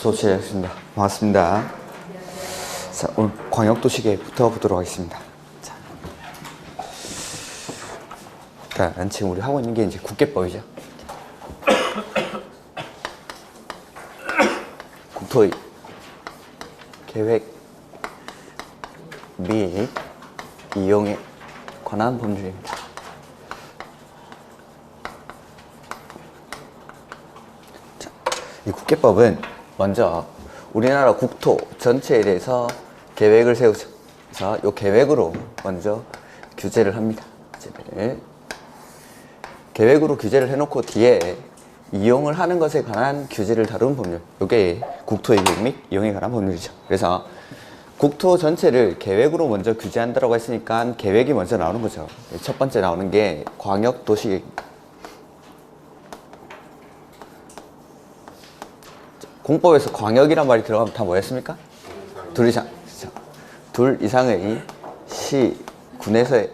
수업 시작했습니다. 반갑습니다. 자, 오늘 광역도시계획부터 보도록 하겠습니다. 자, 일단 지금 우리 하고 있는 게 이제 국계법이죠. 국토의 계획 및 이용에 관한 법률입니다. 자, 이 국계법은 먼저 우리나라 국토 전체에 대해서 계획을 세우죠. 그래서 이 계획으로 먼저 규제를 합니다. 계획으로 규제를 해놓고 뒤에 이용을 하는 것에 관한 규제를 다룬 법률. 이게 국토의 계획 및 이용에 관한 법률이죠. 그래서 국토 전체를 계획으로 먼저 규제한다고 했으니까 계획이 먼저 나오는 거죠. 첫 번째 나오는 게 광역도시계획입니다. 공법에서 광역이란 말이 들어가면 다 뭐였습니까? 둘 이상. 둘 이상의 시, 군에서의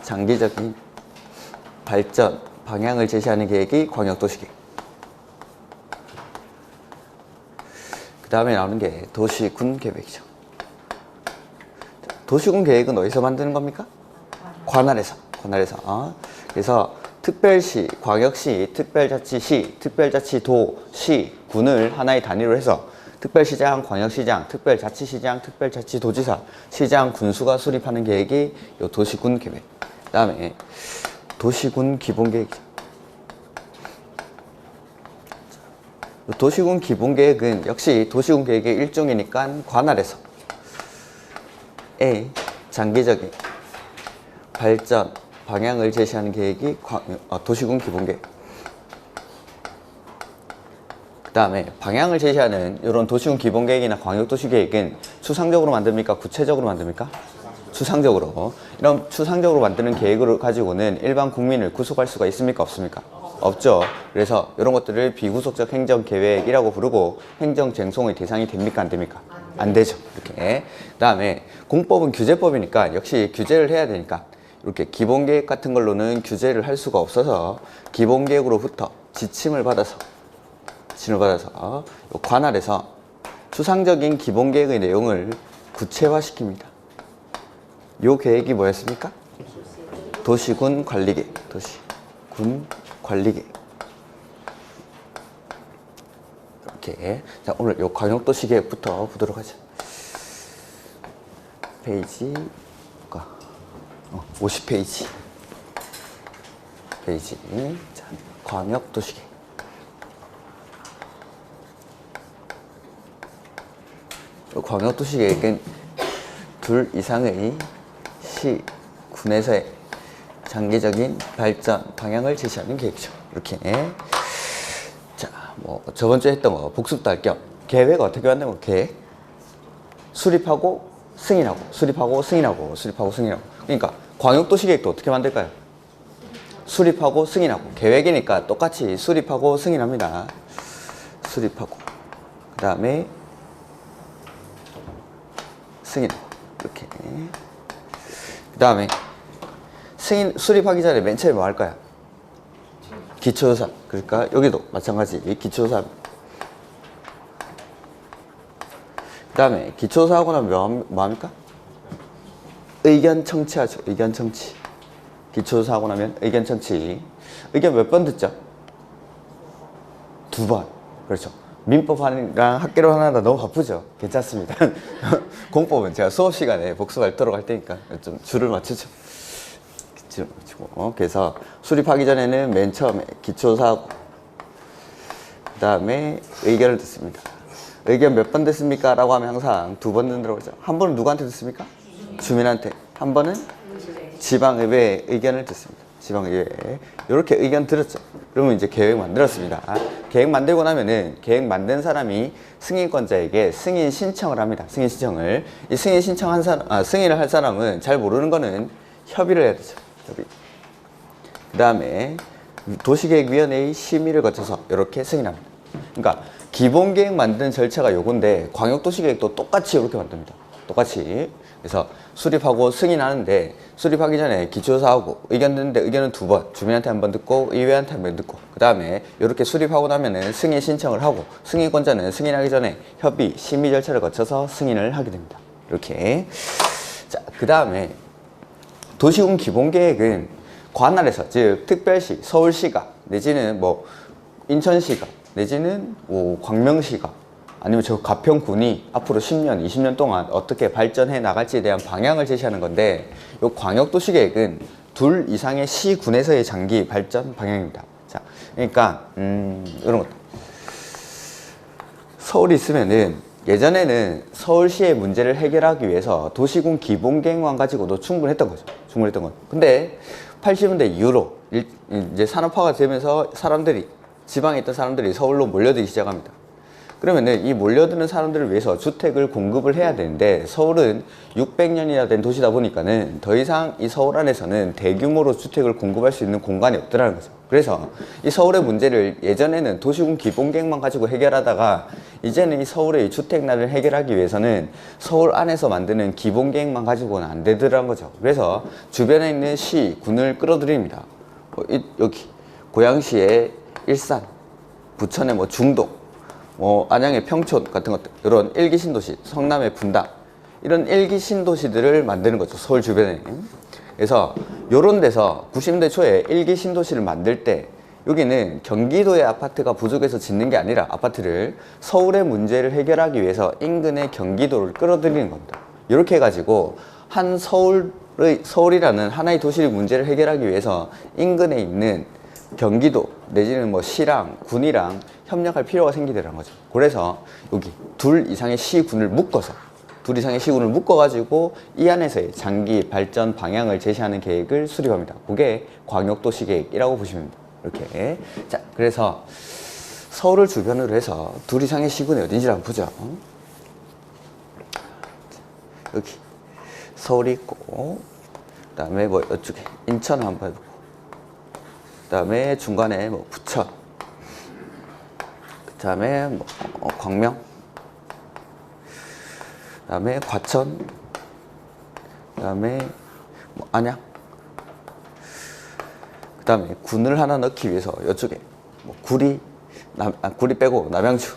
장기적인 발전, 방향을 제시하는 계획이 광역도시계획. 그 다음에 나오는 게 도시군 계획이죠. 도시군 계획은 어디서 만드는 겁니까? 관할에서. 그래서 특별시, 광역시, 특별자치시, 특별자치도, 시, 군을 하나의 단위로 해서 특별시장, 광역시장, 특별자치시장, 특별자치도지사, 시장, 군수가 수립하는 계획이 이 도시군 계획. 그 다음에 도시군 기본계획이죠. 도시군 기본계획은 역시 도시군 계획의 일종이니까 관할에서 장기적인 발전, 방향을 제시하는 계획이 도시군 기본계획. 그 다음에 방향을 제시하는 이런 도시군 기본계획이나 광역도시계획은 추상적으로 만듭니까? 구체적으로 만듭니까? 추상적으로. 이런 추상적으로 만드는 계획을 가지고는 일반 국민을 구속할 수가 있습니까? 없습니까? 없죠. 그래서 이런 것들을 비구속적 행정계획이라고 부르고 행정쟁송의 대상이 됩니까? 안 됩니까? 안 되죠. 이렇게. 그 다음에 공법은 규제법이니까 역시 규제를 해야 되니까 이렇게 기본계획 같은 걸로는 규제를 할 수가 없어서 기본계획으로부터 지침을 받아서 관할에서 추상적인 기본계획의 내용을 구체화시킵니다. 요 계획이 뭐였습니까? 도시군 관리계획. 이렇게. 자, 오늘 요 광역도시계획부터 보도록 하죠. 페이지가 50페이지. 자, 광역도시계획. 광역도시계획은 둘 이상의 시, 군에서의 장기적인 발전, 방향을 제시하는 계획이죠. 이렇게. 자, 뭐 저번 주에 했던 거 복습도 할 겸 계획 어떻게 만들면 계획 수립하고 승인하고. 그러니까 광역도시계획도 어떻게 만들까요? 수립하고 승인하고. 계획이니까 똑같이 수립하고 승인합니다. 수립하고. 그 다음에 승인하고. 이렇게. 그 다음에 수립하기 전에 맨 처음에 뭐 할까요? 기초조사. 그러니까 여기도 마찬가지 기초조사. 그 다음에 기초조사하고 나면 뭐 합니까? 의견 청취하죠. 의견 청취. 기초조사하고 나면 의견 청취. 의견 몇 번 듣죠? 2번. 그렇죠. 민법이랑 학개론 하나다 너무 바쁘죠? 괜찮습니다. 공법은 제가 수업 시간에 복습할 도록 할 테니까 좀 줄을 맞추죠. 그래서 수립하기 전에는 맨 처음에 기초조사하고 그 다음에 의견을 듣습니다. 의견 몇 번 듣습니까? 라고 하면 항상 2번 듣는다고 하죠. 한 번은 누구한테 듣습니까? 주민한테. 한 번은 지방의회의 의견을 듣습니다. 지방의회. 이렇게 의견 들었죠. 그러면 이제 계획 만들었습니다. 계획 만들고 나면은 계획 만든 사람이 승인권자에게 승인 신청을 합니다. 승인 신청을. 이 승인 신청한 승인을 할 사람은 잘 모르는 거는 협의를 해야 되죠. 협의. 그 다음에 도시계획위원회의 심의를 거쳐서 이렇게 승인합니다. 그러니까 기본계획 만드는 절차가 요건데 광역도시계획도 똑같이 이렇게 만듭니다. 똑같이. 그래서 수립하고 승인하는데 수립하기 전에 기초사하고 의견 듣는데 의견은 2번, 주민한테 한 번 듣고 의회한테 한 번 듣고 그 다음에 이렇게 수립하고 나면은 승인 신청을 하고 승인권자는 승인하기 전에 협의, 심의 절차를 거쳐서 승인을 하게 됩니다. 이렇게. 자, 그 다음에 도시군 기본계획은 관할에서, 즉 특별시, 서울시가 내지는 뭐 인천시가 내지는 뭐 광명시가 아니면 저 가평군이 앞으로 10년, 20년 동안 어떻게 발전해 나갈지에 대한 방향을 제시하는 건데, 이 광역도시계획은 2 이상의 시군에서의 장기 발전 방향입니다. 자, 그러니까 이런 것도 서울이 있으면은 예전에는 서울시의 문제를 해결하기 위해서 도시군 기본계획만 가지고도 충분했던 거죠. 충분했던 건. 근데 80년대 이후로 이제 산업화가 되면서 지방에 있던 사람들이 서울로 몰려들기 시작합니다. 그러면은 이 몰려드는 사람들을 위해서 주택을 공급을 해야 되는데, 서울은 600년이나 된 도시다 보니까는 더 이상 이 서울 안에서는 대규모로 주택을 공급할 수 있는 공간이 없더라는 거죠. 그래서 이 서울의 문제를 예전에는 도시군 기본계획만 가지고 해결하다가 이제는 이 서울의 주택난을 해결하기 위해서는 서울 안에서 만드는 기본계획만 가지고는 안 되더라는 거죠. 그래서 주변에 있는 시, 군을 끌어들입니다. 여기 고양시의 일산, 부천의 뭐 중동, 안양의 평촌 같은 것들, 이런 일기 신도시, 성남의 분당, 이런 일기 신도시들을 만드는 거죠, 서울 주변에. 그래서 요런 데서 90년대 초에 일기 신도시를 만들 때 여기는 경기도의 아파트가 부족해서 짓는 게 아니라 아파트를 서울의 문제를 해결하기 위해서 인근의 경기도를 끌어들이는 겁니다. 이렇게 해가지고 한 서울이라는 하나의 도시의 문제를 해결하기 위해서 인근에 있는 경기도 내지는 뭐 시랑 군이랑 협력할 필요가 생기더라는 거죠. 그래서 여기 2 이상의 시군을 묶어가지고 이 안에서의 장기 발전 방향을 제시하는 계획을 수립합니다. 그게 광역도시계획이라고 보시면 됩니다. 이렇게. 자, 그래서 서울을 주변으로 해서 2 이상의 시군이 어딘지 한번 보죠. 여기 서울이 있고, 그 다음에 뭐 이쪽에 인천 한번 해보고, 그 다음에 중간에 뭐 부천, 그 다음에 뭐 광명, 그 다음에 과천, 그 다음에 뭐 안양, 그 다음에 군을 하나 넣기 위해서 이쪽에 뭐 구리, 구리 빼고 남양주,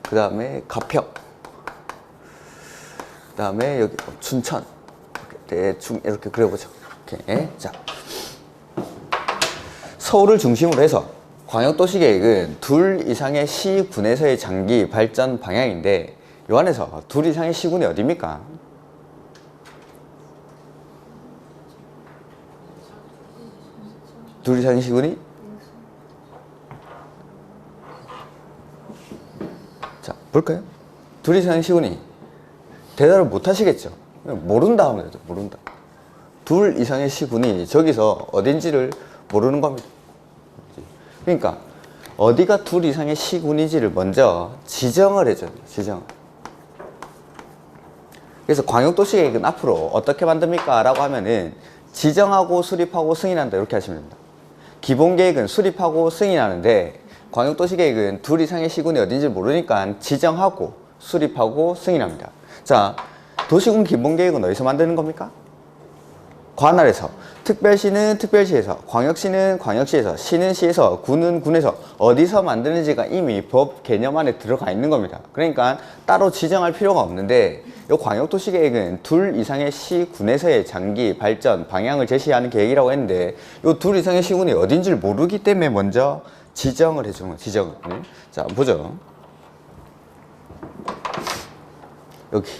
그 다음에 가평, 그 다음에 여기 춘천, 대충 이렇게 그려보죠. 이렇게. 자, 서울을 중심으로 해서 광역도시계획은 2 이상의 시군에서의 장기 발전 방향인데, 이 안에서 2 이상의 시군이 어디입니까? 둘 이상의 시군이? 자, 볼까요? 2 이상의 시군이 대답을 못 하시겠죠? 모른다 하면 되죠. 모른다. 2 이상의 시군이 저기서 어딘지를 모르는 겁니다. 그러니까 어디가 2 이상의 시군인지를 먼저 지정을 해줘요. 지정. 그래서 광역도시계획은 앞으로 어떻게 만듭니까? 라고 하면은 지정하고 수립하고 승인한다, 이렇게 하시면 됩니다. 기본계획은 수립하고 승인하는데, 광역도시계획은 2 이상의 시군이 어딘지 모르니까 지정하고 수립하고 승인합니다. 자, 도시군 기본계획은 어디서 만드는 겁니까? 관할에서. 특별시는 특별시에서, 광역시는 광역시에서, 시는 시에서, 군은 군에서, 어디서 만드는지가 이미 법 개념 안에 들어가 있는 겁니다. 그러니까 따로 지정할 필요가 없는데, 이 광역도시계획은 2 이상의 시군에서의 장기 발전 방향을 제시하는 계획이라고 했는데, 이 2 이상의 시군이 어딘지를 모르기 때문에 먼저 지정을 해주는 거예요. 지정을. 자, 보죠. 여기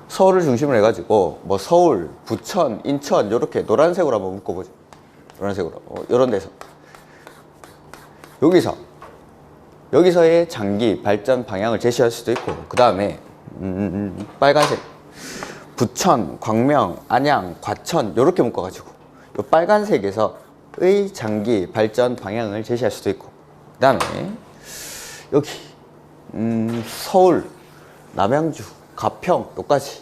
서울을 중심으로 해가지고 뭐 서울, 부천, 인천 이렇게 노란색으로 한번 묶어보죠. 노란색으로. 이런 데서 여기서의 장기 발전 방향을 제시할 수도 있고, 그 다음에 빨간색 부천, 광명, 안양, 과천 이렇게 묶어가지고 이 빨간색에서의 장기 발전 방향을 제시할 수도 있고, 그 다음에 여기 서울, 남양주, 가평 여기까지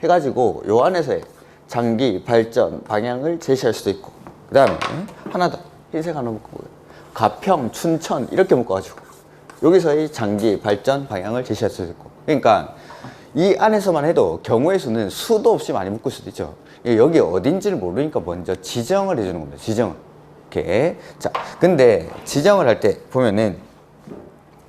해가지고 요 안에서의 장기 발전 방향을 제시할 수도 있고, 그 다음에 하나 더 흰색 하나 묶고 가평, 춘천 이렇게 묶어가지고 여기서의 장기 발전 방향을 제시할 수도 있고, 그러니까 이 안에서만 해도 경우의 수는 수도 없이 많이 묶을 수도 있죠. 여기 어딘지를 모르니까 먼저 지정을 해주는 겁니다. 지정을. 이렇게. 자, 근데 지정을 할 때 보면은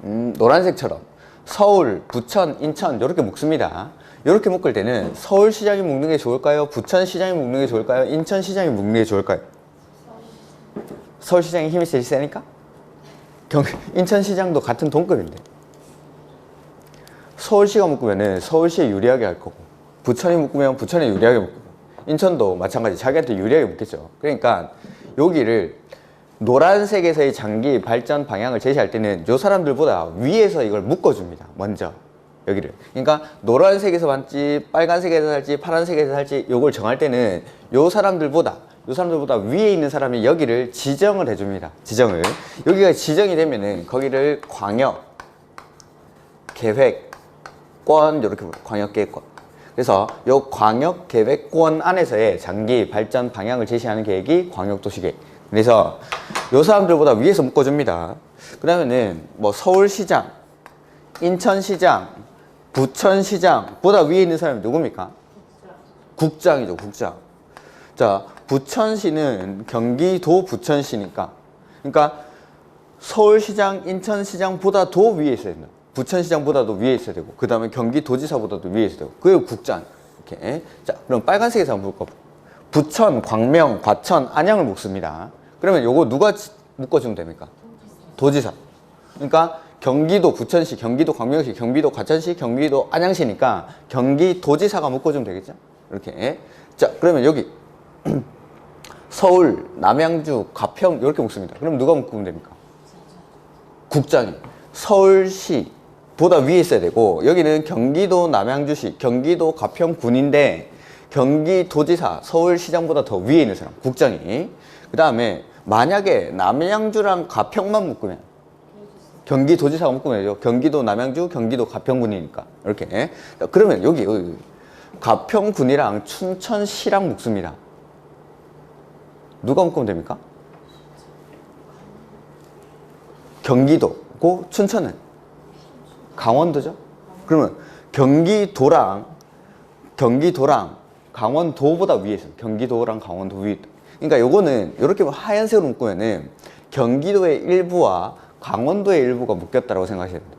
노란색처럼 서울, 부천, 인천 이렇게 묶습니다. 이렇게 묶을 때는 서울시장이 묶는 게 좋을까요? 부천시장이 묶는 게 좋을까요? 인천시장이 묶는 게 좋을까요? 서울시장이 힘이 제일 세니까? 인천시장도 같은 동급인데 서울시가 묶으면 서울시에 유리하게 할 거고 부천이 묶으면 부천에 유리하게 묶고 인천도 마찬가지 자기한테 유리하게 묶겠죠. 그러니까 여기를 노란색에서의 장기 발전 방향을 제시할 때는 이 사람들보다 위에서 이걸 묶어줍니다. 먼저 여기를. 그러니까 노란색에서 할지 빨간색에서 할지 파란색에서 할지 이걸 정할 때는 이 사람들보다 위에 있는 사람이 여기를 지정을 해줍니다. 지정을. 여기가 지정이 되면은 거기를 광역, 계획권 이렇게 부르요. 광역계획권. 그래서 이 광역계획권 안에서의 장기 발전 방향을 제시하는 계획이 광역도시계획. 그래서 이 사람들보다 위에서 묶어줍니다. 그러면은 뭐 서울시장, 인천시장, 부천시장보다 위에 있는 사람이 누굽니까? 국장이죠, 국장. 자, 부천시는 경기도 부천시니까. 그러니까 서울시장, 인천시장보다 더 위에 있어야 된다. 부천시장보다도 위에 있어야 되고, 그 다음에 경기도지사보다도 위에 있어야 되고, 그게 국장. 이렇게. 자, 그럼 빨간색에서 한번 묶어봐. 부천, 광명, 과천, 안양을 묶습니다. 그러면 요거 누가 묶어주면 됩니까? 도지사. 그러니까 경기도 부천시, 경기도 광명시, 경기도 과천시, 경기도 안양시니까 경기도지사가 묶어주면 되겠죠? 이렇게. 자, 그러면 여기 서울, 남양주, 가평 이렇게 묶습니다. 그럼 누가 묶으면 됩니까? 국장이. 서울시보다 위에 있어야 되고 여기는 경기도 남양주시, 경기도 가평군인데 경기도지사, 서울시장보다 더 위에 있는 사람, 국장이. 그 다음에 만약에 남양주랑 가평만 묶으면 경기도지사가 묶으면 되죠. 경기도 남양주, 경기도 가평군이니까. 이렇게. 그러면 여기 가평군이랑 춘천시랑 묶습니다. 누가 묶으면 됩니까? 경기도고 춘천은 강원도죠. 그러면 경기도랑 강원도보다 위에 있어요. 경기도랑 강원도 위에 있다. 그러니까 요거는 이렇게 하얀색으로 묶으면은 경기도의 일부와 강원도의 일부가 묶였다고 생각하셔야 됩니다.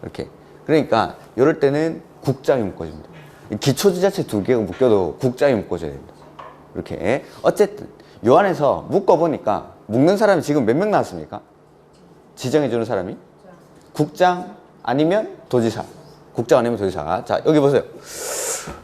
이렇게. 그러니까 이럴 때는 국장이 묶어줍니다. 기초지자체 두 개가 묶여도 국장이 묶어줘야 됩니다. 이렇게. 어쨌든 요 안에서 묶어보니까 묶는 사람이 지금 몇 명 나왔습니까? 지정해주는 사람이? 국장 아니면 도지사. 국장 아니면 도지사. 자, 여기 보세요.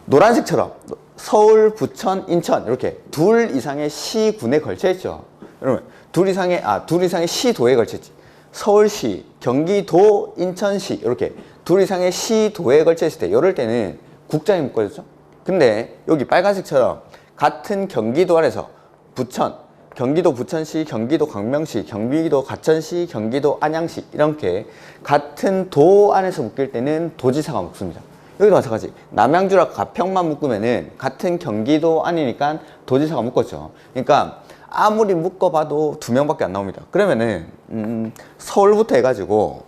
노란색처럼 서울, 부천, 인천 이렇게 둘 이상의 시군에 걸쳐 있죠. 여러분, 둘 이상의 시도에 걸쳐 있지. 서울시, 경기도, 인천시 이렇게 둘 이상의 시도에 걸쳐 있을 때 이럴 때는 국장이 묶어졌죠. 근데 여기 빨간색처럼 같은 경기도 안에서 부천, 경기도 부천시, 경기도 광명시, 경기도 과천시, 경기도 안양시 이렇게 같은 도 안에서 묶일 때는 도지사가 묶습니다. 여기도 마찬가지. 남양주랑 가평만 묶으면은 같은 경기도 안이니까 도지사가 묶었죠. 그러니까 아무리 묶어봐도 2명밖에 안 나옵니다. 그러면은 서울부터 해가지고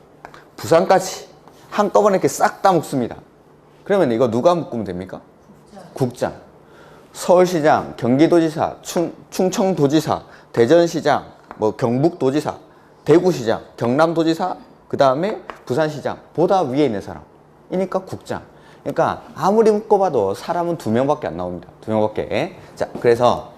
부산까지 한꺼번에 이렇게 싹 다 묶습니다. 그러면 이거 누가 묶으면 됩니까? 국장. 서울시장, 경기도지사, 충청도지사, 대전시장, 뭐 경북도지사, 대구시장, 경남도지사, 그 다음에 부산시장 보다 위에 있는 사람이니까 국장. 그러니까 아무리 묶어봐도 사람은 2명밖에 안 나옵니다. 2명밖에. 자, 그래서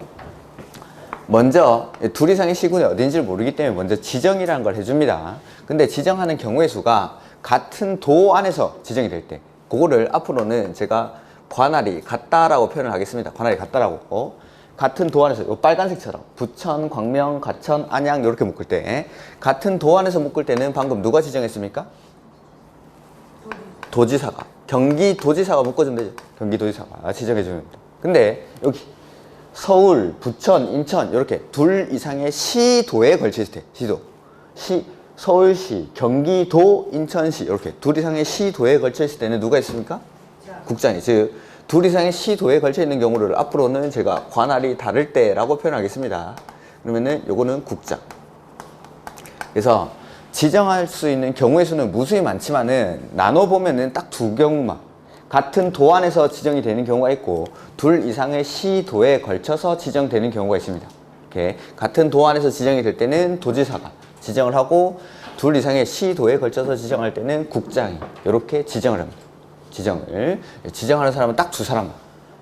먼저 둘 이상의 시군이 어딘지를 모르기 때문에 먼저 지정이라는 걸 해줍니다. 근데 지정하는 경우의 수가 같은 도 안에서 지정이 될 때 그거를 앞으로는 제가 관할이 같다라고 표현을 하겠습니다. 관할이 같다라고. 같은 도 안에서 요 빨간색처럼 부천, 광명, 과천, 안양 이렇게 묶을 때 같은 도 안에서 묶을 때는 방금 누가 지정했습니까? 도지사가. 경기도지사가 묶어주면 되죠. 경기도지사가 지정해주면 됩니다. 근데 여기 서울, 부천, 인천 이렇게 둘 이상의 시도에 걸쳐 있을 때 서울시, 경기도, 인천시 이렇게 둘 이상의 시도에 걸쳐 있을 때는 누가 있습니까? 국장이. 즉 둘 이상의 시도에 걸쳐 있는 경우를 앞으로는 제가 관할이 다를 때라고 표현하겠습니다. 그러면은 요거는 국장. 그래서 지정할 수 있는 경우의 수는 무수히 많지만은 나눠보면은 딱 두 경우만 같은 도 안에서 지정이 되는 경우가 있고 둘 이상의 시도에 걸쳐서 지정되는 경우가 있습니다. 이렇게 같은 도 안에서 지정이 될 때는 도지사가 지정을 하고 둘 이상의 시도에 걸쳐서 지정할 때는 국장이 이렇게 지정을 합니다. 지정하는 사람은 딱 두 사람만.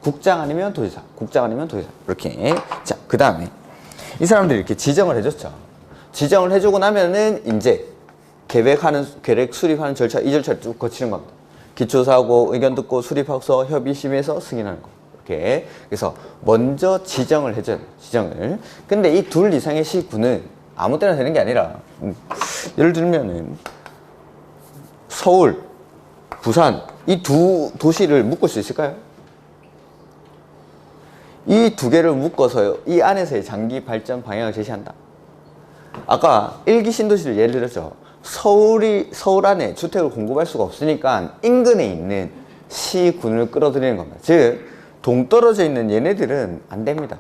국장 아니면 도지사, 국장 아니면 도지사. 이렇게. 자, 그 다음에 이 사람들이 이렇게 지정을 해줬죠. 지정을 해주고 나면은 이제 계획 수립하는 절차, 이 절차를 쭉 거치는 겁니다. 기초사고, 의견 듣고, 수립학서, 협의심에서 승인하는 거. 이렇게. 그래서 먼저 지정을 해줘요. 지정을. 근데 이 둘 이상의 시군은 아무 때나 되는 게 아니라, 예를 들면은 서울, 부산, 이 두 도시를 묶을 수 있을까요? 이 두 개를 묶어서 이 안에서의 장기 발전 방향을 제시한다. 아까 일기 신도시를 예를 들었죠. 서울 안에 주택을 공급할 수가 없으니까 인근에 있는 시군을 끌어들이는 겁니다. 즉, 동떨어져 있는 얘네들은 안 됩니다.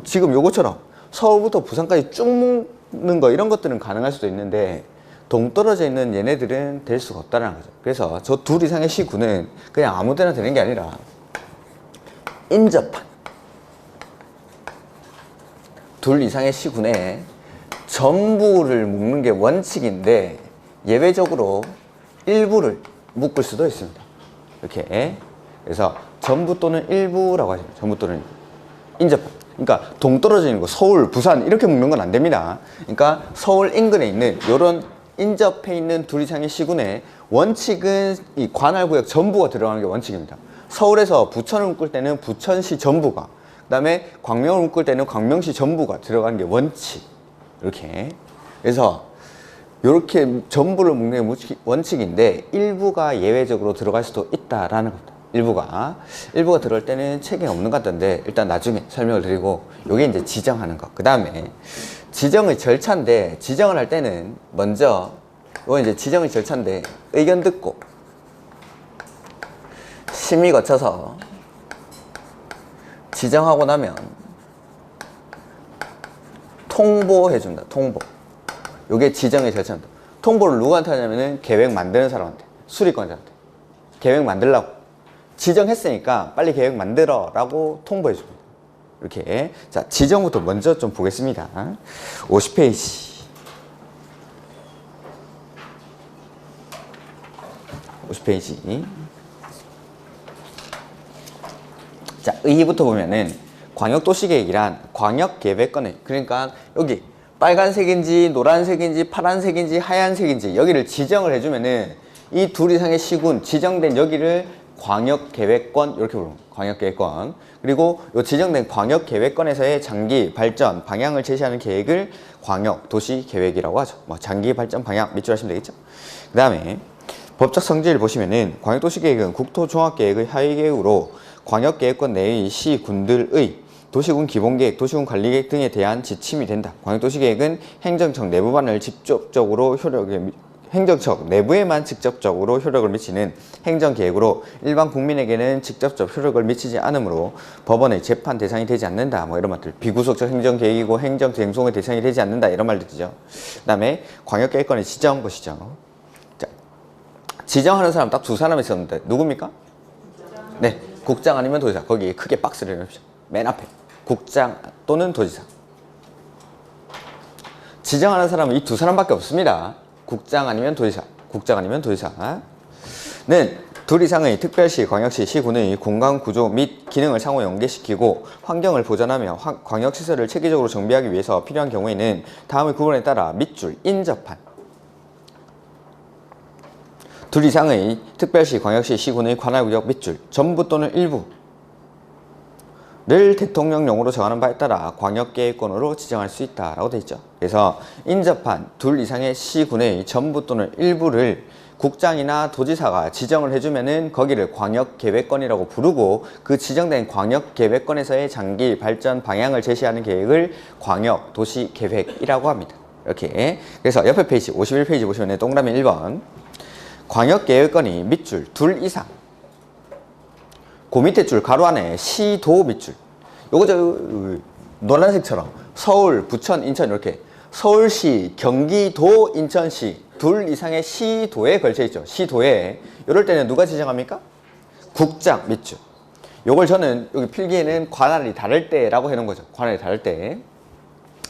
지금 요거처럼 서울부터 부산까지 쭉 묶는 거 이런 것들은 가능할 수도 있는데 동떨어져 있는 얘네들은 될 수가 없다는 거죠. 그래서 저 둘 이상의 시군은 그냥 아무 데나 되는 게 아니라 인접한 둘 이상의 시군에 전부를 묶는 게 원칙인데 예외적으로 일부를 묶을 수도 있습니다. 이렇게. 그래서 전부 또는 일부라고 하죠. 전부 또는 일부. 인접한. 그러니까 동떨어져 있는 거 서울, 부산 이렇게 묶는 건 안 됩니다. 그러니까 서울 인근에 있는 이런 인접해 있는 둘 이상의 시군에 원칙은 이 관할구역 전부가 들어가는 게 원칙입니다. 서울에서 부천을 묶을 때는 부천시 전부가, 그 다음에 광명을 묶을 때는 광명시 전부가 들어가는 게 원칙. 이렇게. 그래서 이렇게 전부를 묶는 게 원칙인데 일부가 예외적으로 들어갈 수도 있다라는 겁니다. 일부가 들어갈 때는 책임 없는 것 같던데 일단 나중에 설명을 드리고, 요게 이제 지정하는 것. 그 다음에 지정의 절차인데, 지정을 할 때는 먼저 이건 이제 지정의 절차인데 의견 듣고 심의 거쳐서 지정하고 나면 통보해준다. 통보. 요게 지정의 절차입니다. 통보를 누구한테 하냐면은 계획 만드는 사람한테, 수리권자한테. 계획 만들라고. 지정했으니까 빨리 계획 만들어 라고 통보해줍니다. 이렇게. 자, 지정부터 먼저 좀 보겠습니다. 50페이지. 50페이지. 자, 의의부터 보면은 광역도시계획이란 광역계획권에, 그러니까 여기 빨간색인지 노란색인지 파란색인지 하얀색인지 여기를 지정을 해주면은 이 둘 이상의 시군 지정된 여기를 광역계획권 이렇게 부르는 거예요. 광역계획권. 그리고 이 지정된 광역계획권에서의 장기 발전 방향을 제시하는 계획을 광역도시계획이라고 하죠. 뭐 장기 발전 방향 밑줄 하시면 되겠죠. 그 다음에 법적 성질을 보시면은 광역도시계획은 국토종합계획의 하위계획으로 광역계획권 내의 시군들의 도시군 기본계획, 도시군 관리계획 등에 대한 지침이 된다. 광역도시계획은 행정청 내부만을 직접적으로 행정청 내부에만 직접적으로 효력을 미치는 행정계획으로 일반 국민에게는 직접적 효력을 미치지 않으므로 법원의 재판 대상이 되지 않는다. 뭐 이런 말들. 비구속적 행정계획이고 행정쟁송의 대상이 되지 않는다. 이런 말들이죠. 그 다음에 광역계획권의 지정 보시죠. 자, 지정하는 사람 딱 두 사람 있었는데 누굽니까? 네, 국장 아니면 도지사. 거기 크게 박스를 해놓으십시오. 맨 앞에 국장 또는 도지사. 지정하는 사람은 이 두 사람밖에 없습니다. 국장 아니면 도지사, 국장 아니면 도지사는 둘 이상의 특별시, 광역시, 시군의 공간 구조 및 기능을 상호 연계시키고 환경을 보전하며 광역시설을 체계적으로 정비하기 위해서 필요한 경우에는 다음의 구분에 따라 밑줄 인접한 둘 이상의 특별시, 광역시, 시군의 관할구역 밑줄 전부 또는 일부를 대통령령으로 정하는 바에 따라 광역계획권으로 지정할 수 있다라고 되어 있죠. 그래서 인접한 둘 이상의 시군의 전부 또는 일부를 국장이나 도지사가 지정을 해주면은 거기를 광역계획권이라고 부르고, 그 지정된 광역계획권에서의 장기 발전 방향을 제시하는 계획을 광역도시계획이라고 합니다. 이렇게. 그래서 옆에 페이지 51페이지 보시면 동그라미 1번 광역계획권이 밑줄 둘 이상, 그 밑에 줄 가로 안에 시도 밑줄, 요거 저 노란색처럼 서울, 부천, 인천 이렇게 서울시, 경기도, 인천시 둘 이상의 시도에 걸쳐 있죠. 시도에. 이럴 때는 누가 지정합니까? 국장 밑줄. 요걸 저는 여기 필기에는 관할이 다를 때라고 해놓은 거죠. 관할이 다를 때.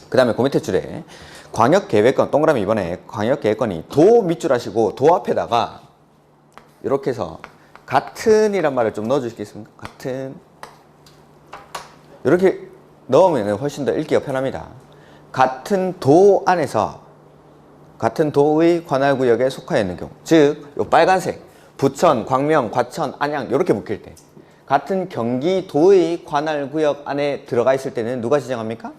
그 다음에 그 밑에 줄에 광역계획권, 동그라미 2번에 광역계획권이 도 밑줄 하시고 도 앞에다가 이렇게 해서 같은이란 말을 좀 넣어주시겠습니까? 같은. 이렇게 넣으면 훨씬 더 읽기가 편합니다. 같은 도 안에서 같은 도의 관할구역에 속하여 있는 경우, 즉 요 빨간색 부천, 광명, 과천, 안양 이렇게 묶일 때 같은 경기도의 관할구역 안에 들어가 있을 때는 누가 지정합니까?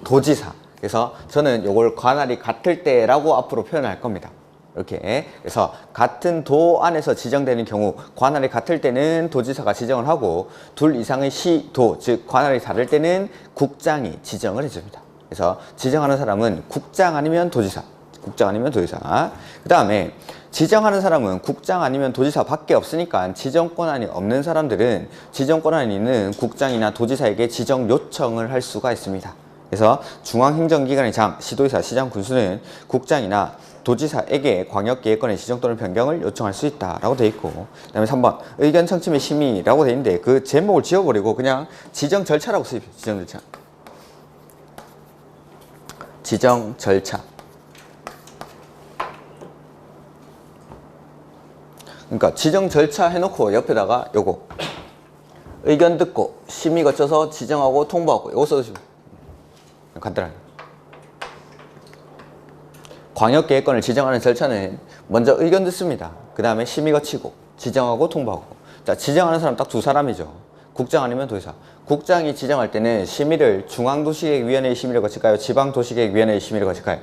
도지사. 그래서 저는 요걸 관할이 같을 때라고 앞으로 표현할 겁니다. 이렇게. 그래서 같은 도 안에서 지정되는 경우 관할이 같을 때는 도지사가 지정을 하고 둘 이상의 시도, 즉 관할이 다를 때는 국장이 지정을 해줍니다. 그래서 지정하는 사람은 국장 아니면 도지사, 국장 아니면 도지사. 그 다음에 지정하는 사람은 국장 아니면 도지사 밖에 없으니까 지정권한이 없는 사람들은 지정권한이 있는 국장이나 도지사에게 지정 요청을 할 수가 있습니다. 그래서 중앙행정기관의 장, 시도지사, 시장, 군수는 국장이나 도지사에게 광역계획권의 지정 또는 변경을 요청할 수 있다라고 되어 있고, 그 다음에 3번 의견 청취 및 심의라고 되어 있는데 그 제목을 지워버리고 그냥 지정 절차라고 쓰십시오. 지정 절차. 지정 절차. 그러니까 지정 절차 해놓고 옆에다가 요거 의견 듣고 심의 거쳐서 지정하고 통보하고 요거 써주시면 간단하게. 광역계획권을 지정하는 절차는 먼저 의견 듣습니다. 그 다음에 심의 거치고 지정하고 통보하고. 자, 지정하는 사람 딱 두 사람이죠. 국장 아니면 도지사. 국장이 지정할 때는 심의를 중앙도시계획위원회의 심의를 거칠까요? 지방도시계획위원회의 심의를 거칠까요?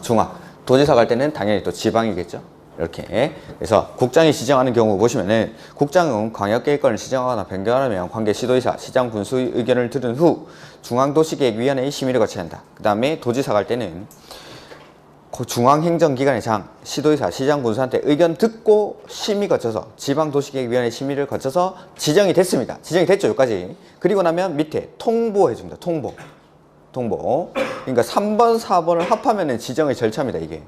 중앙. 도지사 갈 때는 당연히 또 지방이겠죠. 이렇게. 그래서 국장이 지정하는 경우 보시면은 국장은 광역계획권을 지정하거나 변경하려면 관계 시도지사, 시장, 군수의 의견을 들은 후 중앙도시계획위원회의 심의를 거쳐야 한다. 그 다음에 도지사 갈 때는 중앙행정기관의 장, 시도지사, 시장, 군수한테 의견 듣고 심의 거쳐서 지방도시계획위원회 심의를 거쳐서 지정이 됐습니다. 지정이 됐죠, 여기까지. 그리고 나면 밑에 통보해 줍니다. 통보. 그러니까 3번, 4번을 합하면은 지정의 절차입니다, 이게.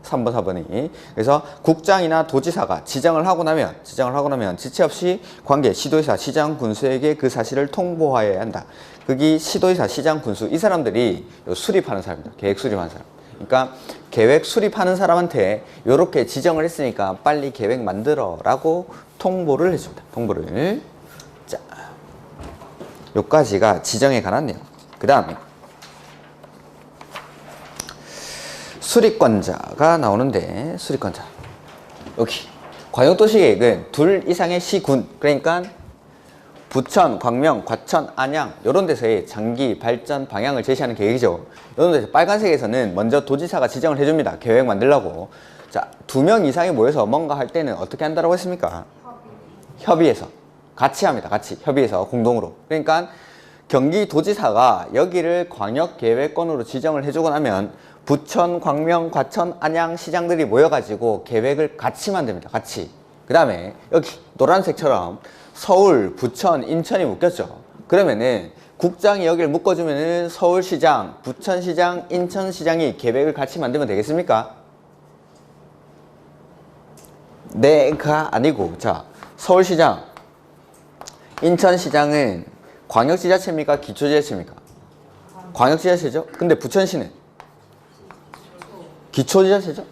3번, 4번이. 그래서 국장이나 도지사가 지정을 하고 나면 지체 없이 관계 시도지사, 시장, 군수에게 그 사실을 통보하여야 한다. 거기 시도지사, 시장, 군수 이 사람들이 수립하는 사람입니다. 계획 수립하는 사람. 그러니까 계획 수립하는 사람한테 이렇게 지정을 했으니까 빨리 계획 만들어 라고 통보를 해줍니다. 통보를. 자, 요까지가 지정에 관한 내용. 그 다음에 수립권자가 나오는데, 수립권자 여기 광역도시계획은 둘 이상의 시군, 그러니까 부천, 광명, 과천, 안양 이런 데서의 장기 발전 방향을 제시하는 계획이죠. 이런 데서 빨간색에서는 먼저 도지사가 지정을 해줍니다. 계획 만들라고. 자, 2명 이상이 모여서 뭔가 할 때는 어떻게 한다고 했습니까? 협의해서. 같이 합니다. 같이 협의해서 공동으로. 그러니까 경기도지사가 여기를 광역계획권으로 지정을 해주고 나면 부천, 광명, 과천, 안양 시장들이 모여가지고 계획을 같이 만듭니다. 같이. 그 다음에 여기 노란색처럼 서울, 부천, 인천이 묶였죠. 그러면은 국장이 여기를 묶어주면은 서울시장, 부천시장, 인천시장이 계획을 같이 만들면 되겠습니까? 네가 아니고, 자, 서울시장, 인천시장은 광역지자체입니까? 기초지자체입니까? 광역지자체죠. 근데 부천시는 기초지자체죠.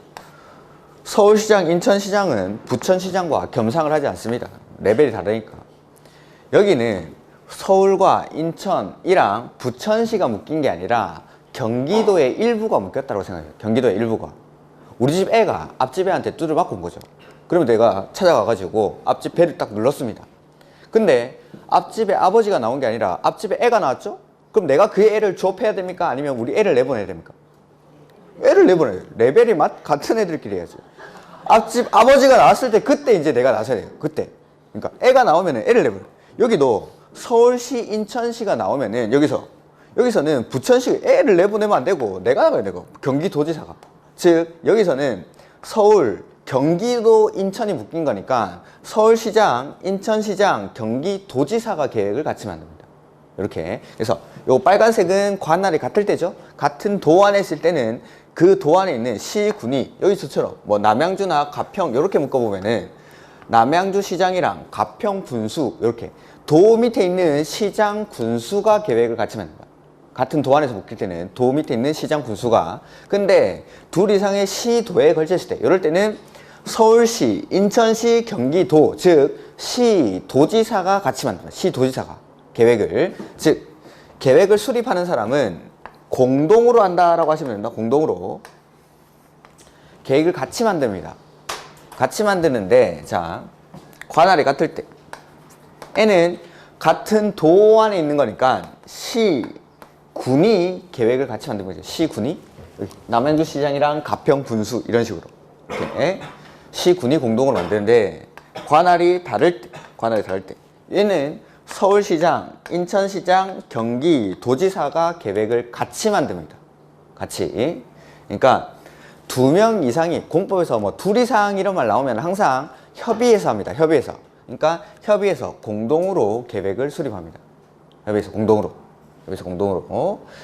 서울시장, 인천시장은 부천시장과 겸상을 하지 않습니다. 레벨이 다르니까. 여기는 서울과 인천이랑 부천시가 묶인 게 아니라 경기도의 일부가 묶였다고 생각해요. 경기도의 일부가. 우리 집 애가 앞집 애한테 두드려 맞고 온 거죠. 그러면 내가 찾아가가지고 앞집 배를 딱 눌렀습니다. 근데 앞집에 아버지가 나온 게 아니라 앞집에 애가 나왔죠? 그럼 내가 그 애를 조업해야 됩니까? 아니면 우리 애를 내보내야 됩니까? 애를 내보내요. 레벨이 같은 애들끼리 해야지. 앞집 아버지가 나왔을 때 그때 이제 내가 나서야 돼요. 그때. 그러니까 애가 나오면 애를 내보내요. 여기도 서울시, 인천시가 나오면은 여기서는 부천시 애를 내보내면 안 되고 내가 나가야 되고 경기도지사가. 즉 여기서는 서울, 경기도, 인천이 묶인 거니까 서울시장, 인천시장, 경기도지사가 계획을 같이 만듭니다. 이렇게. 그래서 요 빨간색은 관할이 같을 때죠. 같은 도 안에 있을 때는 그 도 안에 있는 시군이 여기서처럼 뭐 남양주나 가평 이렇게 묶어보면은 남양주 시장이랑 가평 군수 이렇게 도 밑에 있는 시장 군수가 계획을 같이 만든다. 같은 도 안에서 묶일 때는 도 밑에 있는 시장 군수가. 근데 둘 이상의 시도에 걸쳤을 때 이럴 때는 서울시, 인천시, 경기도 즉 시도지사가 같이 만든다. 시도지사가 계획을. 즉 계획을 수립하는 사람은 공동으로 한다라고 하시면 됩니다. 공동으로 계획을 같이 만듭니다. 같이 만드는데 자 관할이 같을 때 N은 같은 도 안에 있는 거니까 시군이 계획을 같이 만든 거죠. 시군이 남양주 시장이랑 가평 군수 이런 식으로 이렇게 시군이 공동으로 만드는데 관할이 다를 때 얘는 서울시장, 인천시장, 경기도지사가 계획을 같이 만듭니다. 같이. 그러니까 2명 이상이 공법에서 뭐 둘 이상 이런 말 나오면 항상 협의해서 합니다. 협의해서. 그러니까 협의해서 공동으로 계획을 수립합니다. 협의해서 공동으로.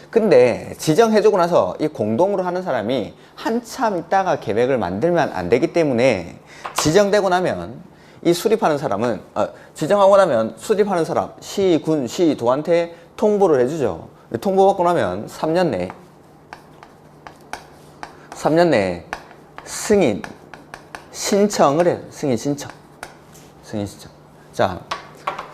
근데 지정해주고 나서 이 공동으로 하는 사람이 한참 있다가 계획을 만들면 안 되기 때문에 지정되고 나면 이 수립하는 사람은 지정하고 나면 수립하는 사람 시군, 시도한테 통보를 해주죠. 통보받고 나면 3년 내에 승인 신청을 해요. 승인 신청. 자,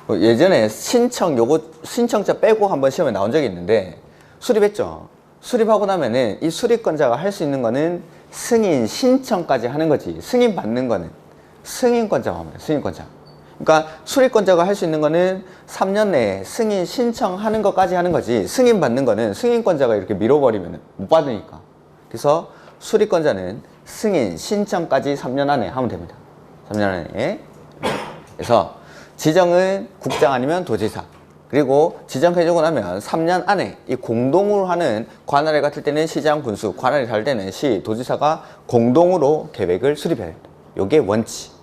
예전에 신청자 빼고 한번 시험에 나온 적이 있는데 수립했죠. 수립하고 나면은 이 수립권자가 할 수 있는 거는 승인 신청까지 하는 거지. 승인 받는 거는 승인권자가 합니다. 승인권자. 그러니까 수립권자가 할 수 있는 거는 3년 내에 승인 신청하는 것까지 하는 거지. 승인 받는 거는 승인권자가 이렇게 밀어버리면 못 받으니까. 그래서 수립권자는 승인 신청까지 3년 안에 하면 됩니다. 3년 안에. 그래서 지정은 국장 아니면 도지사. 그리고 지정해주고 나면 3년 안에 이 공동으로 하는 관할이 같을 때는 시장 군수, 관할이 다를 때는 시, 도지사가 공동으로 계획을 수립해야 됩니다. 요게 원칙.